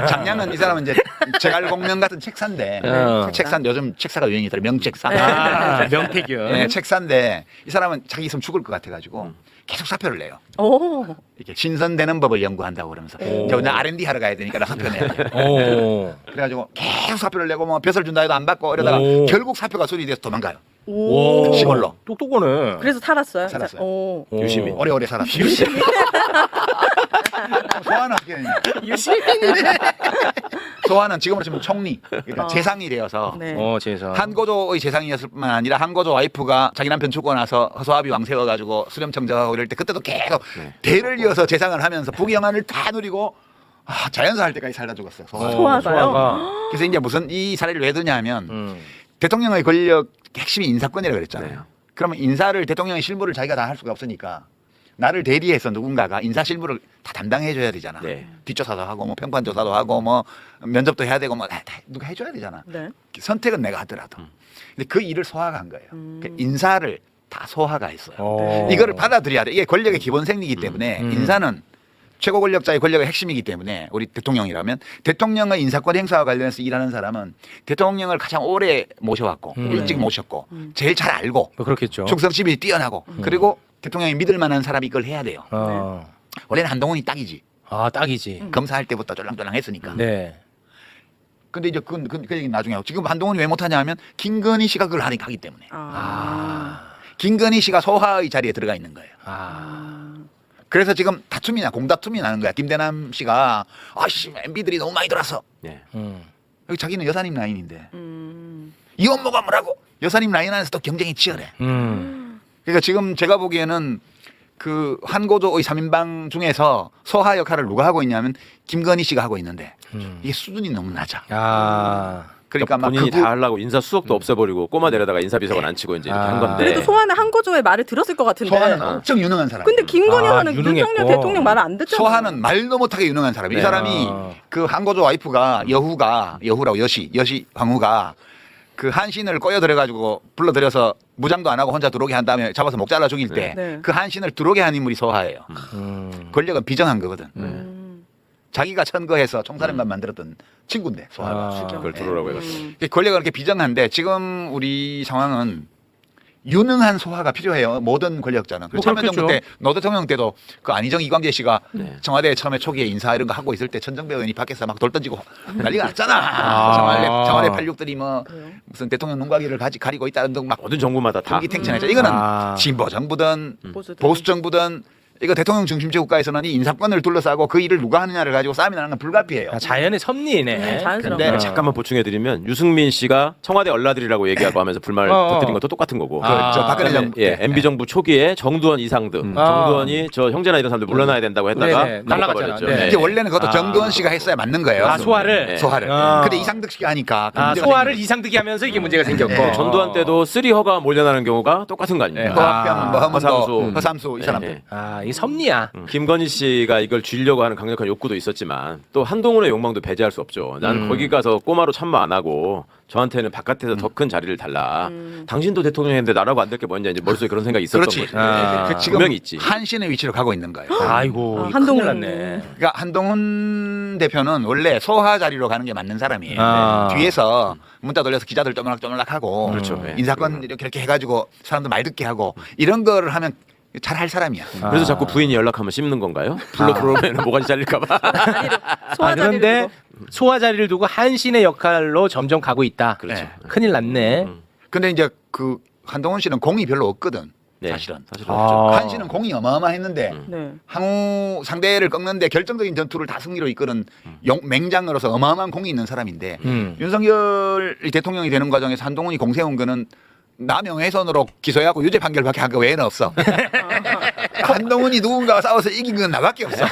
[SPEAKER 2] 장량은 이 사람은 이제 제갈공명 같은 책사인데 책산 요즘 책사가 유행이더라 명책사.
[SPEAKER 1] 명태균.
[SPEAKER 2] 네, 책사인데 이 사람은 자기 있으면 죽을 것 같아가지고 계속 사표를 내요.
[SPEAKER 4] 오.
[SPEAKER 2] 이렇게 신선되는 법을 연구한다고 그러면서 저 오늘 R&D 하러 가야 되니까 나 사표 내야 돼. 그래가지고 계속 사표를 내고 뭐 벼슬 준다 해도 안 받고 이러다가 결국 사표가 수리돼서 도망가요.
[SPEAKER 4] 오.
[SPEAKER 2] 시골로.
[SPEAKER 1] 똑똑하네.
[SPEAKER 4] 그래서 살았어요.
[SPEAKER 2] 살았어요.
[SPEAKER 4] 오.
[SPEAKER 5] 유시민.
[SPEAKER 2] 오래오래 살았어요. 소환은 어떻게 되냐?
[SPEAKER 1] 유시민이네.
[SPEAKER 2] 소환은 지금으로 치면 총리, 그러니까 재상이 되어서
[SPEAKER 4] 네.
[SPEAKER 1] 재상.
[SPEAKER 2] 한고조의 재상이었을 뿐만 아니라 한고조 와이프가 자기 남편 죽고 나서 허소아비 왕 세워가지고 수렴청정하고 이럴 때 그때도 계속 대를 이어서 재상을 하면서 부귀영화를 다 누리고 자연사 할 때까지 살다 죽었어요.
[SPEAKER 4] 소화가요?
[SPEAKER 2] 그래서 이제 무슨 이 사례를 왜 드냐면 대통령의 권력 핵심이 인사권이라고 그랬잖아요. 그러면 인사를 대통령의 실무를 자기가 다 할 수가 없으니까 나를 대리해서 누군가가 인사 실무를 다 담당해줘야 되잖아. 뒷조사도 하고 뭐 평판조사도 하고 뭐 면접도 해야 되고 뭐 다 누가 해줘야 되잖아.
[SPEAKER 4] 네.
[SPEAKER 2] 선택은 내가 하더라도. 근데 그 일을 소화가 한 거예요. 그 인사를 다 소화가 했어요. 이거를 받아들여야 돼. 이게 권력의 기본 생리이기 때문에 인사는 최고 권력자의 권력의 핵심이기 때문에 우리 대통령이라면 대통령의 인사권 행사와 관련해서 일하는 사람은 대통령을 가장 오래 모셔왔고 일찍 모셨고 제일 잘 알고
[SPEAKER 1] 그렇겠죠.
[SPEAKER 2] 충성심이 뛰어나고 그리고 대통령이 믿을 만한 사람이 이걸 해야 돼요.
[SPEAKER 1] 어.
[SPEAKER 2] 원래는 한동훈이 딱이지.
[SPEAKER 1] 아 딱이지.
[SPEAKER 2] 검사할 때부터 쫄랑쫄랑 했으니까.
[SPEAKER 1] 네.
[SPEAKER 2] 근데 이제 그 얘기 나중에 하고 지금 한동훈이 왜 못하냐 하면 김건희 씨가 그걸 하기 때문에. 김건희 씨가 소하의 자리에 들어가 있는 거예요. 그래서 지금 공다툼이 나는 거야. 김대남 씨가 아씨 MB들이 너무 많이 들어왔어. 여기 자기는 여사님 라인인데 이 업무가 뭐라고? 여사님 라인 안에서 또 경쟁이 치열해. 그러니까 지금 제가 보기에는 그 한고조의 3인방 중에서 소하 역할을 누가 하고 있냐면 김건희 씨가 하고 있는데 이게 수준이 너무 낮아. 그러니까 막
[SPEAKER 5] 본인이 다 하려고 인사 수석도 없애버리고 꼬마 데려다가 인사비서관 안 치고 이제 이렇게 한 건데.
[SPEAKER 4] 그래도 소환은 한고조의 말을 들었을 것 같은데.
[SPEAKER 2] 소하는 엄청 유능한 사람.
[SPEAKER 4] 근데 김건희 여사는
[SPEAKER 1] 유능했고.
[SPEAKER 4] 윤석열 대통령 말을 안 듣잖아요.
[SPEAKER 2] 소하는 말도 못하게 유능한 사람이. 이 사람이 그 한고조 와이프가 여후라고 여시 황후가 그 한신을 꼬여들여가지고 불러들여서 무장도 안 하고 혼자 들어오게 한 다음에 잡아서 목 잘라 죽일 때
[SPEAKER 4] 네.
[SPEAKER 2] 그 한신을 들어오게 한 인물이 소하예요. 권력은 비정한 거거든. 자기가 천거해서 총사령관 만들었던 친구인데 소하가.
[SPEAKER 5] 그걸 들어오라고 해가지고.
[SPEAKER 2] 권력은 그렇게 비정한데 지금 우리 상황은 유능한 소화가 필요해요. 모든 권력자는.
[SPEAKER 1] 뭐
[SPEAKER 2] 참여정부
[SPEAKER 1] 그렇겠죠.
[SPEAKER 2] 때 노 대통령 때도 그 안희정 이광재 씨가
[SPEAKER 5] 네.
[SPEAKER 2] 청와대 처음에 초기에 인사 이런 거 하고 있을 때 천정배 의원이 밖에서 막 돌 던지고 난리가 났잖아. 청와대 86들이 뭐 무슨 대통령 눈가기를 가리고 있다는 등 막
[SPEAKER 5] 모든 정부마다 다.
[SPEAKER 2] 경기탱천했죠. 이거는
[SPEAKER 1] 아.
[SPEAKER 2] 진보 정부든
[SPEAKER 4] 보수들.
[SPEAKER 2] 보수 정부든 이거 대통령 중심제 국가에서는 이 인사권을 둘러싸고 그 일을 누가 하느냐를 가지고 싸움이 나는 건 불가피해요.
[SPEAKER 1] 아, 자연의 섭리네.
[SPEAKER 4] 자연스러운
[SPEAKER 2] 근데
[SPEAKER 4] 거.
[SPEAKER 5] 잠깐만 보충해드리면 유승민 씨가 청와대 얼라들이라고 얘기하고 하면서 불만을 터뜨린 것도 똑같은 거고.
[SPEAKER 2] 저 박근혜 정부 때.
[SPEAKER 5] MB 정부 초기에 정두원 이상득, 정두원이 저 형제나 이런 사람들 물러나야 된다고 했다가
[SPEAKER 1] 네네, 날아갔잖아.
[SPEAKER 5] 날아가버렸죠.
[SPEAKER 1] 네.
[SPEAKER 2] 이제 원래는 그것도 정두원 씨가 했어야 맞는 거예요.
[SPEAKER 1] 아, 소화를?
[SPEAKER 2] 소화를.
[SPEAKER 1] 아.
[SPEAKER 2] 근데 이상득 씨가 하니까 그 문제가
[SPEAKER 1] 소화를
[SPEAKER 2] 생긴
[SPEAKER 1] 이상득이 하면서 이게 문제가 생겼고.
[SPEAKER 2] 네.
[SPEAKER 5] 전두환 때도 쓰리허가 몰려나는 경우가 똑같은 거 아닙니까?
[SPEAKER 2] 거예요. 허학병, 뭐
[SPEAKER 5] 허삼수.
[SPEAKER 2] 허문도, 허삼수 이 사람들.
[SPEAKER 5] 예.
[SPEAKER 1] 아, 이 섭리야.
[SPEAKER 5] 김건희 씨가 이걸 쥐려고 하는 강력한 욕구도 있었지만 또 한동훈의 욕망도 배제할 수 없죠. 난 거기 가서 꼬마로 참모 안 하고 저한테는 바깥에서 더 큰 자리를 달라. 당신도 대통령인데 나라고 안 될 게 뭐냐 이제 머릿속에 그런 생각이 있었던
[SPEAKER 2] 그렇지.
[SPEAKER 5] 거지.
[SPEAKER 1] 아.
[SPEAKER 2] 그 지금
[SPEAKER 5] 분명히 있지.
[SPEAKER 2] 한신의 위치로 가고 있는 거예요.
[SPEAKER 1] 아이고,
[SPEAKER 4] 아,
[SPEAKER 1] 큰일
[SPEAKER 4] 한동훈.
[SPEAKER 1] 났네.
[SPEAKER 2] 그러니까 한동훈 대표는 원래 소하 자리로 가는 게 맞는 사람이에요.
[SPEAKER 1] 아.
[SPEAKER 2] 뒤에서 문자 돌려서 기자들 쪼물락쪼물락하고
[SPEAKER 5] 그렇죠. 예.
[SPEAKER 2] 인사권 이렇게 해가지고 사람들 말 듣게 하고 이런 거를 하면 잘 할 사람이야.
[SPEAKER 5] 그래서 자꾸 부인이 연락하면 씹는 건가요? 불러 들어오면 모가지 잘릴까봐.
[SPEAKER 4] 소화 자리를
[SPEAKER 1] 그런데
[SPEAKER 4] 두고.
[SPEAKER 1] 소화 자리를 두고 한신의 역할로 점점 가고 있다.
[SPEAKER 2] 그렇죠.
[SPEAKER 1] 큰일 났네.
[SPEAKER 2] 근데 이제 그 한동훈 씨는 공이 별로 없거든.
[SPEAKER 5] 네,
[SPEAKER 2] 사실은.
[SPEAKER 5] 사실
[SPEAKER 1] 아.
[SPEAKER 5] 없죠.
[SPEAKER 2] 한신은 공이 어마어마했는데
[SPEAKER 4] 네.
[SPEAKER 2] 항우 상대를 꺾는데 결정적인 전투를 다 승리로 이끄는 맹장으로서 어마어마한 공이 있는 사람인데 윤석열 대통령이 되는 과정에서 한동훈이 공 세운 거는 나 명예훼손으로 기소해갖고 유죄 판결밖에 한 거 외에는 없어. 한동훈이 누군가와 싸워서 이긴 건 나밖에 없어.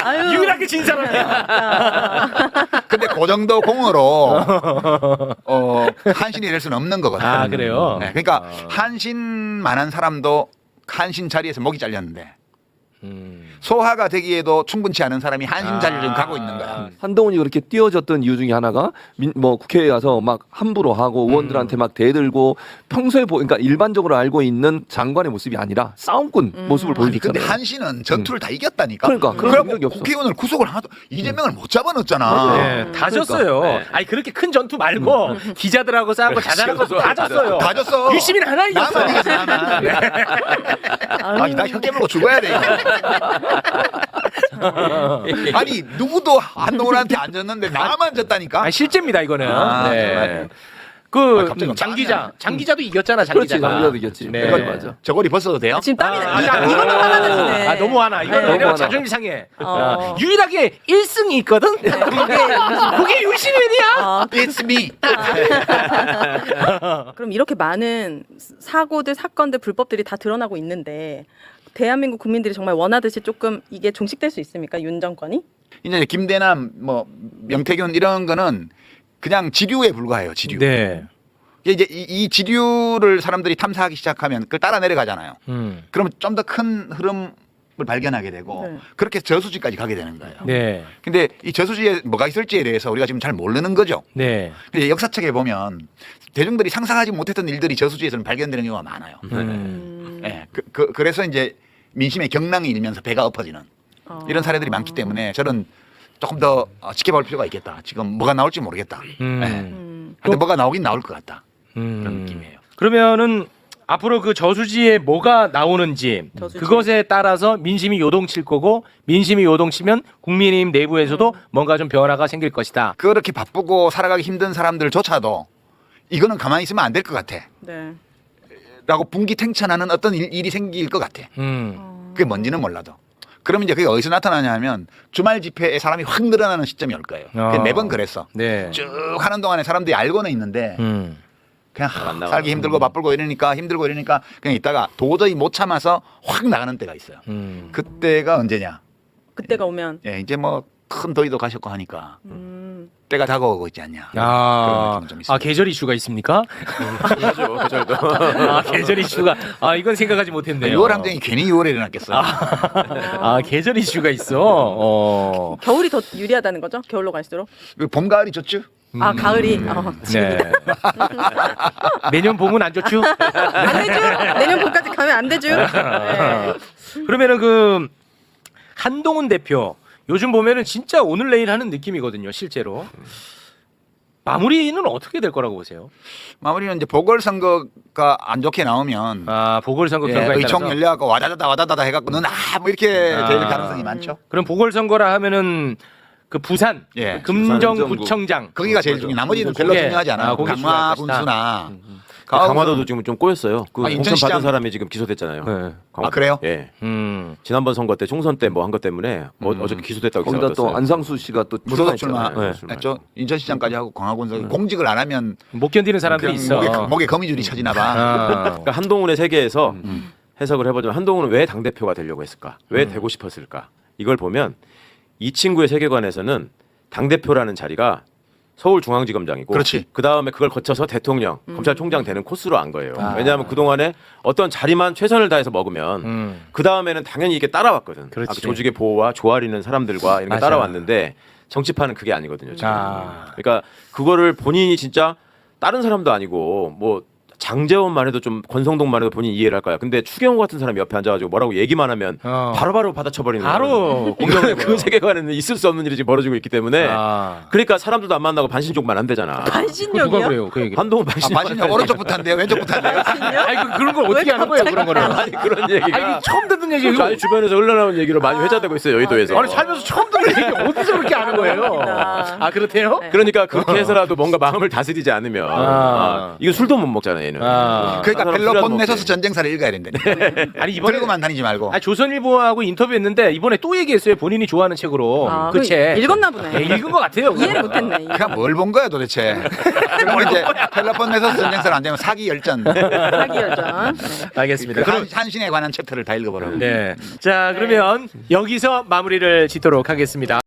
[SPEAKER 4] 아유.
[SPEAKER 1] 유일하게 진 사람이야.
[SPEAKER 2] 근데 그 정도 공으로 한신이 될 수는 없는 거거든.
[SPEAKER 1] 아, 그래요?
[SPEAKER 2] 네, 그러니까 한신만한 사람도 한신 자리에서 목이 잘렸는데 소화가 되기에도 충분치 않은 사람이 한신 자리를 지금 가고 있는 거야.
[SPEAKER 3] 한동훈이 그렇게 띄워졌던 이유 중에 하나가 뭐 국회에 가서 막 함부로 하고 의원들한테 막 대들고 평소에 그러니까 일반적으로 알고 있는 장관의 모습이 아니라 싸움꾼 모습을
[SPEAKER 2] 근데
[SPEAKER 3] 보여줬잖아요.
[SPEAKER 2] 한신은 전투를 다 이겼다니까.
[SPEAKER 3] 그러니까 그런
[SPEAKER 2] 그래갖고
[SPEAKER 3] 능력이 없어.
[SPEAKER 2] 국회의원을 구속을 하나도 이재명을 못 잡아넣었잖아.
[SPEAKER 1] 네, 다 졌어요. 아니 그렇게 큰 전투 말고 기자들하고 싸우고 자잘한 거 다 졌어요.
[SPEAKER 2] 다 졌어.
[SPEAKER 1] 유시민 하나 이겼어.
[SPEAKER 2] 나만 이겼어, 나만. 아니, 나 혀 깨물고 죽어야 돼. 이거. 아니 누구도 한동훈한테 안 졌는데 나만 졌다니까.
[SPEAKER 1] 아, 실제입니다 이거는.
[SPEAKER 2] 아,
[SPEAKER 1] 네.
[SPEAKER 2] 정말.
[SPEAKER 1] 그
[SPEAKER 2] 갑자기
[SPEAKER 1] 장 기자도 이겼잖아. 장
[SPEAKER 3] 그렇지,
[SPEAKER 1] 기자가.
[SPEAKER 3] 장기자도 이겼지.
[SPEAKER 1] 네.
[SPEAKER 3] 맞아, 맞아.
[SPEAKER 2] 저고리 벗어도 돼요?
[SPEAKER 4] 지금 땀이 나.
[SPEAKER 1] 아,
[SPEAKER 4] 이거는 화가 나시네.
[SPEAKER 1] 아, 너무 하나. 이거
[SPEAKER 3] 너무
[SPEAKER 1] 내가
[SPEAKER 3] 하나.
[SPEAKER 1] 자존심 상해.
[SPEAKER 4] 어.
[SPEAKER 1] 유일하게 1승이 있거든. 그게 유시민이야.
[SPEAKER 2] It's me.
[SPEAKER 4] 그럼 이렇게 많은 사고들, 사건들, 불법들이 다 드러나고 있는데 대한민국 국민들이 정말 원하듯이 조금 이게 종식될 수 있습니까? 윤 정권이?
[SPEAKER 2] 이제 김대남, 뭐 명태균 이런 거는 그냥 지류에 불과해요. 지류.
[SPEAKER 1] 네.
[SPEAKER 2] 이제 이 지류를 사람들이 탐사하기 시작하면 그걸 따라 내려가잖아요. 그러면 좀 더 큰 흐름을 발견하게 되고
[SPEAKER 4] 네.
[SPEAKER 2] 그렇게 저수지까지 가게 되는 거예요.
[SPEAKER 1] 네.
[SPEAKER 2] 근데 이 저수지에 뭐가 있을지에 대해서 우리가 지금 잘 모르는 거죠.
[SPEAKER 1] 네.
[SPEAKER 2] 근데 역사책에 보면 대중들이 상상하지 못했던 일들이 저수지에서는 발견되는 경우가 많아요. 예, 그래서 이제 민심의 경랑이 일면서 배가 엎어지는 이런 사례들이 많기 때문에 저는 조금 더 지켜볼 필요가 있겠다. 지금 뭐가 나올지 모르겠다. 근데 뭐가 나오긴 나올 것 같다. 그런 느낌이에요.
[SPEAKER 1] 그러면은 앞으로 그 저수지에 뭐가 나오는지
[SPEAKER 4] 저수지.
[SPEAKER 1] 그것에 따라서 민심이 요동칠 거고 민심이 요동치면 국민의힘 내부에서도 뭔가 좀 변화가 생길 것이다.
[SPEAKER 2] 그렇게 바쁘고 살아가기 힘든 사람들조차도 이거는 가만히 있으면 안 될 것 같아.
[SPEAKER 4] 네.
[SPEAKER 2] 라고 분기탱천하는 어떤 일이 생길 것 같아. 그게 뭔지는 몰라도. 그러면 이제 그게 어디서 나타나냐 하면 주말 집회에 사람이 확 늘어나는 시점이 올 거예요. 그게 매번 그랬어.
[SPEAKER 1] 네.
[SPEAKER 2] 쭉 하는 동안에 사람들이 알고는 있는데 그냥
[SPEAKER 5] 나가고.
[SPEAKER 2] 살기 힘들고 바쁘고 이러니까 그냥 있다가 도저히 못 참아서 확 나가는 때가 있어요. 그때가 언제냐?
[SPEAKER 4] 그때가 오면
[SPEAKER 2] 예, 이제 뭐 큰 더위도 가셨고 하니까 때가 다가오고 있지 않냐. 그런 느낌은 좀 있습니다.
[SPEAKER 1] 계절 이슈가 있습니까?
[SPEAKER 5] 그렇죠. 계절도.
[SPEAKER 1] 계절 이슈가 이건 생각하지 못했네요.
[SPEAKER 2] 6월 항쟁이 괜히 6월에 일어났겠어요.
[SPEAKER 1] 계절 이슈가 있어.
[SPEAKER 4] 겨울이 더 유리하다는 거죠? 겨울로 갈수록?
[SPEAKER 2] 봄 가을이 좋죠.
[SPEAKER 4] 아 가을이.
[SPEAKER 1] 네. 내년 봄은 안 좋죠?
[SPEAKER 4] 안 되죠. 내년 봄까지 가면 안 되죠. 네.
[SPEAKER 1] 그러면은 그 한동훈 대표 요즘 보면은 진짜 오늘 내일 하는 느낌이거든요, 실제로. 마무리는 어떻게 될 거라고 보세요?
[SPEAKER 2] 마무리는 이제 보궐선거가 안 좋게 나오면
[SPEAKER 1] 아, 보궐선거
[SPEAKER 2] 예,
[SPEAKER 1] 결과에
[SPEAKER 2] 의총
[SPEAKER 1] 따라서.
[SPEAKER 2] 열려갖고 와다다다 해갖고 너는 뭐 이렇게 될 가능성이 많죠.
[SPEAKER 1] 그럼 보궐선거라 하면은 그 부산
[SPEAKER 2] 예.
[SPEAKER 1] 금정구청장
[SPEAKER 2] 거기가 제일 중요해. 나머지는 별로
[SPEAKER 1] 그게-
[SPEAKER 2] 중요하지 않아요.
[SPEAKER 1] 거기
[SPEAKER 2] 강화
[SPEAKER 1] 중요할 것이다.
[SPEAKER 2] 군수나
[SPEAKER 5] 강화도도 지금 좀 꼬였어요. 그
[SPEAKER 2] 아,
[SPEAKER 5] 공천
[SPEAKER 2] 인천시장-
[SPEAKER 5] 받은 사람이 지금 기소됐잖아요.
[SPEAKER 3] 네.
[SPEAKER 5] 강화도.
[SPEAKER 2] 아, 그래요?
[SPEAKER 5] 예.
[SPEAKER 1] 음.
[SPEAKER 5] 지난번 선거 때 총선 때 뭐 한 것 때문에 어저께 기소됐다고
[SPEAKER 3] 거기다 또
[SPEAKER 5] 기사가
[SPEAKER 3] 안상수 씨가 또
[SPEAKER 2] 무소속
[SPEAKER 3] 출마했잖아요.
[SPEAKER 2] 출마했죠. 인천시장까지 하고 광화군서 공직을 안 하면
[SPEAKER 1] 못 견디는 사람들이 있어.
[SPEAKER 2] 목에 거미줄이 쳐지나 봐.
[SPEAKER 1] 아.
[SPEAKER 5] 그러니까 한동훈의 세계에서 해석을 해보자면 한동훈은 왜 당대표가 되려고 했을까? 왜 되고 싶었을까? 이걸 보면 이 친구의 세계관에서는 당대표라는 자리가 서울중앙지검장이고
[SPEAKER 2] 그렇지.
[SPEAKER 5] 그다음에 그걸 거쳐서 대통령, 검찰총장 되는 코스로 안 거예요.
[SPEAKER 1] 아.
[SPEAKER 5] 왜냐하면 그동안에 어떤 자리만 최선을 다해서 먹으면 그다음에는 당연히 이게 따라왔거든.
[SPEAKER 1] 그렇지.
[SPEAKER 5] 아, 그 조직의 보호와 조아리는 사람들과 이런 게
[SPEAKER 1] 맞아.
[SPEAKER 5] 따라왔는데 정치판은 그게 아니거든요. 지금.
[SPEAKER 1] 아.
[SPEAKER 5] 그러니까 그거를 본인이 진짜 다른 사람도 아니고 뭐 장재원만 해도 좀 권성동만 해도 본인이 이해를 할 거야. 근데 추경호 같은 사람이 옆에 앉아가지고 뭐라고 얘기만 하면 바로바로 받아쳐버리는
[SPEAKER 1] 바로
[SPEAKER 5] 이거는 그 세계관에는 있을 수 없는 일이 지금 벌어지고 있기 때문에
[SPEAKER 1] 아.
[SPEAKER 5] 그러니까 사람들도 안 만나고 반신욕만 안 되잖아.
[SPEAKER 1] 누가
[SPEAKER 4] 반신욕이요?
[SPEAKER 1] 그래요? 그 얘기.
[SPEAKER 5] 한동훈 반신욕.
[SPEAKER 2] 반신욕 오른쪽부터 한대요, 왼쪽부터 한대요.
[SPEAKER 1] 아니 그런 걸 어떻게 하는 거예요, 그런 거를?
[SPEAKER 5] 아니 그런 얘기가
[SPEAKER 1] 아니 처음 듣는 얘기예요.
[SPEAKER 5] 아니 주변에서 흘러나온 얘기로 많이 회자되고 있어요 여의도에서.
[SPEAKER 1] 아니 살면서 처음 듣는 얘기 어디서 그렇게 아는 거예요? 아 그렇대요?
[SPEAKER 5] 그러니까 그렇게 해서라도 뭔가 마음을 다스리지 않으면 이거 술도 못 먹잖아 얘는.
[SPEAKER 1] 아.
[SPEAKER 2] 그러니까
[SPEAKER 5] 사람
[SPEAKER 2] 펠로폰
[SPEAKER 5] 술이라도
[SPEAKER 2] 내서서
[SPEAKER 5] 먹지.
[SPEAKER 2] 전쟁사를 읽어야 된다니까.
[SPEAKER 1] 아니 이번에
[SPEAKER 2] 들고만 다니지 말고.
[SPEAKER 1] 아, 조선일보하고 인터뷰했는데 이번에 또 얘기했어요. 본인이 좋아하는 책으로
[SPEAKER 4] 아,
[SPEAKER 1] 그 책.
[SPEAKER 4] 읽었나 보네.
[SPEAKER 1] 네, 읽은 것 같아요.
[SPEAKER 4] 이해를 못했네.
[SPEAKER 2] 그냥 뭘 본 거야 도대체. 그리고 이제 펠로폰 내서서 전쟁사를 안 되면 사기 열전.
[SPEAKER 4] 사기 열전. 네.
[SPEAKER 1] 알겠습니다.
[SPEAKER 2] 그
[SPEAKER 1] 그럼
[SPEAKER 2] 한신에 관한 챕터를 다 읽어보라고.
[SPEAKER 1] 자 그러면 여기서 마무리를 짓도록 하겠습니다.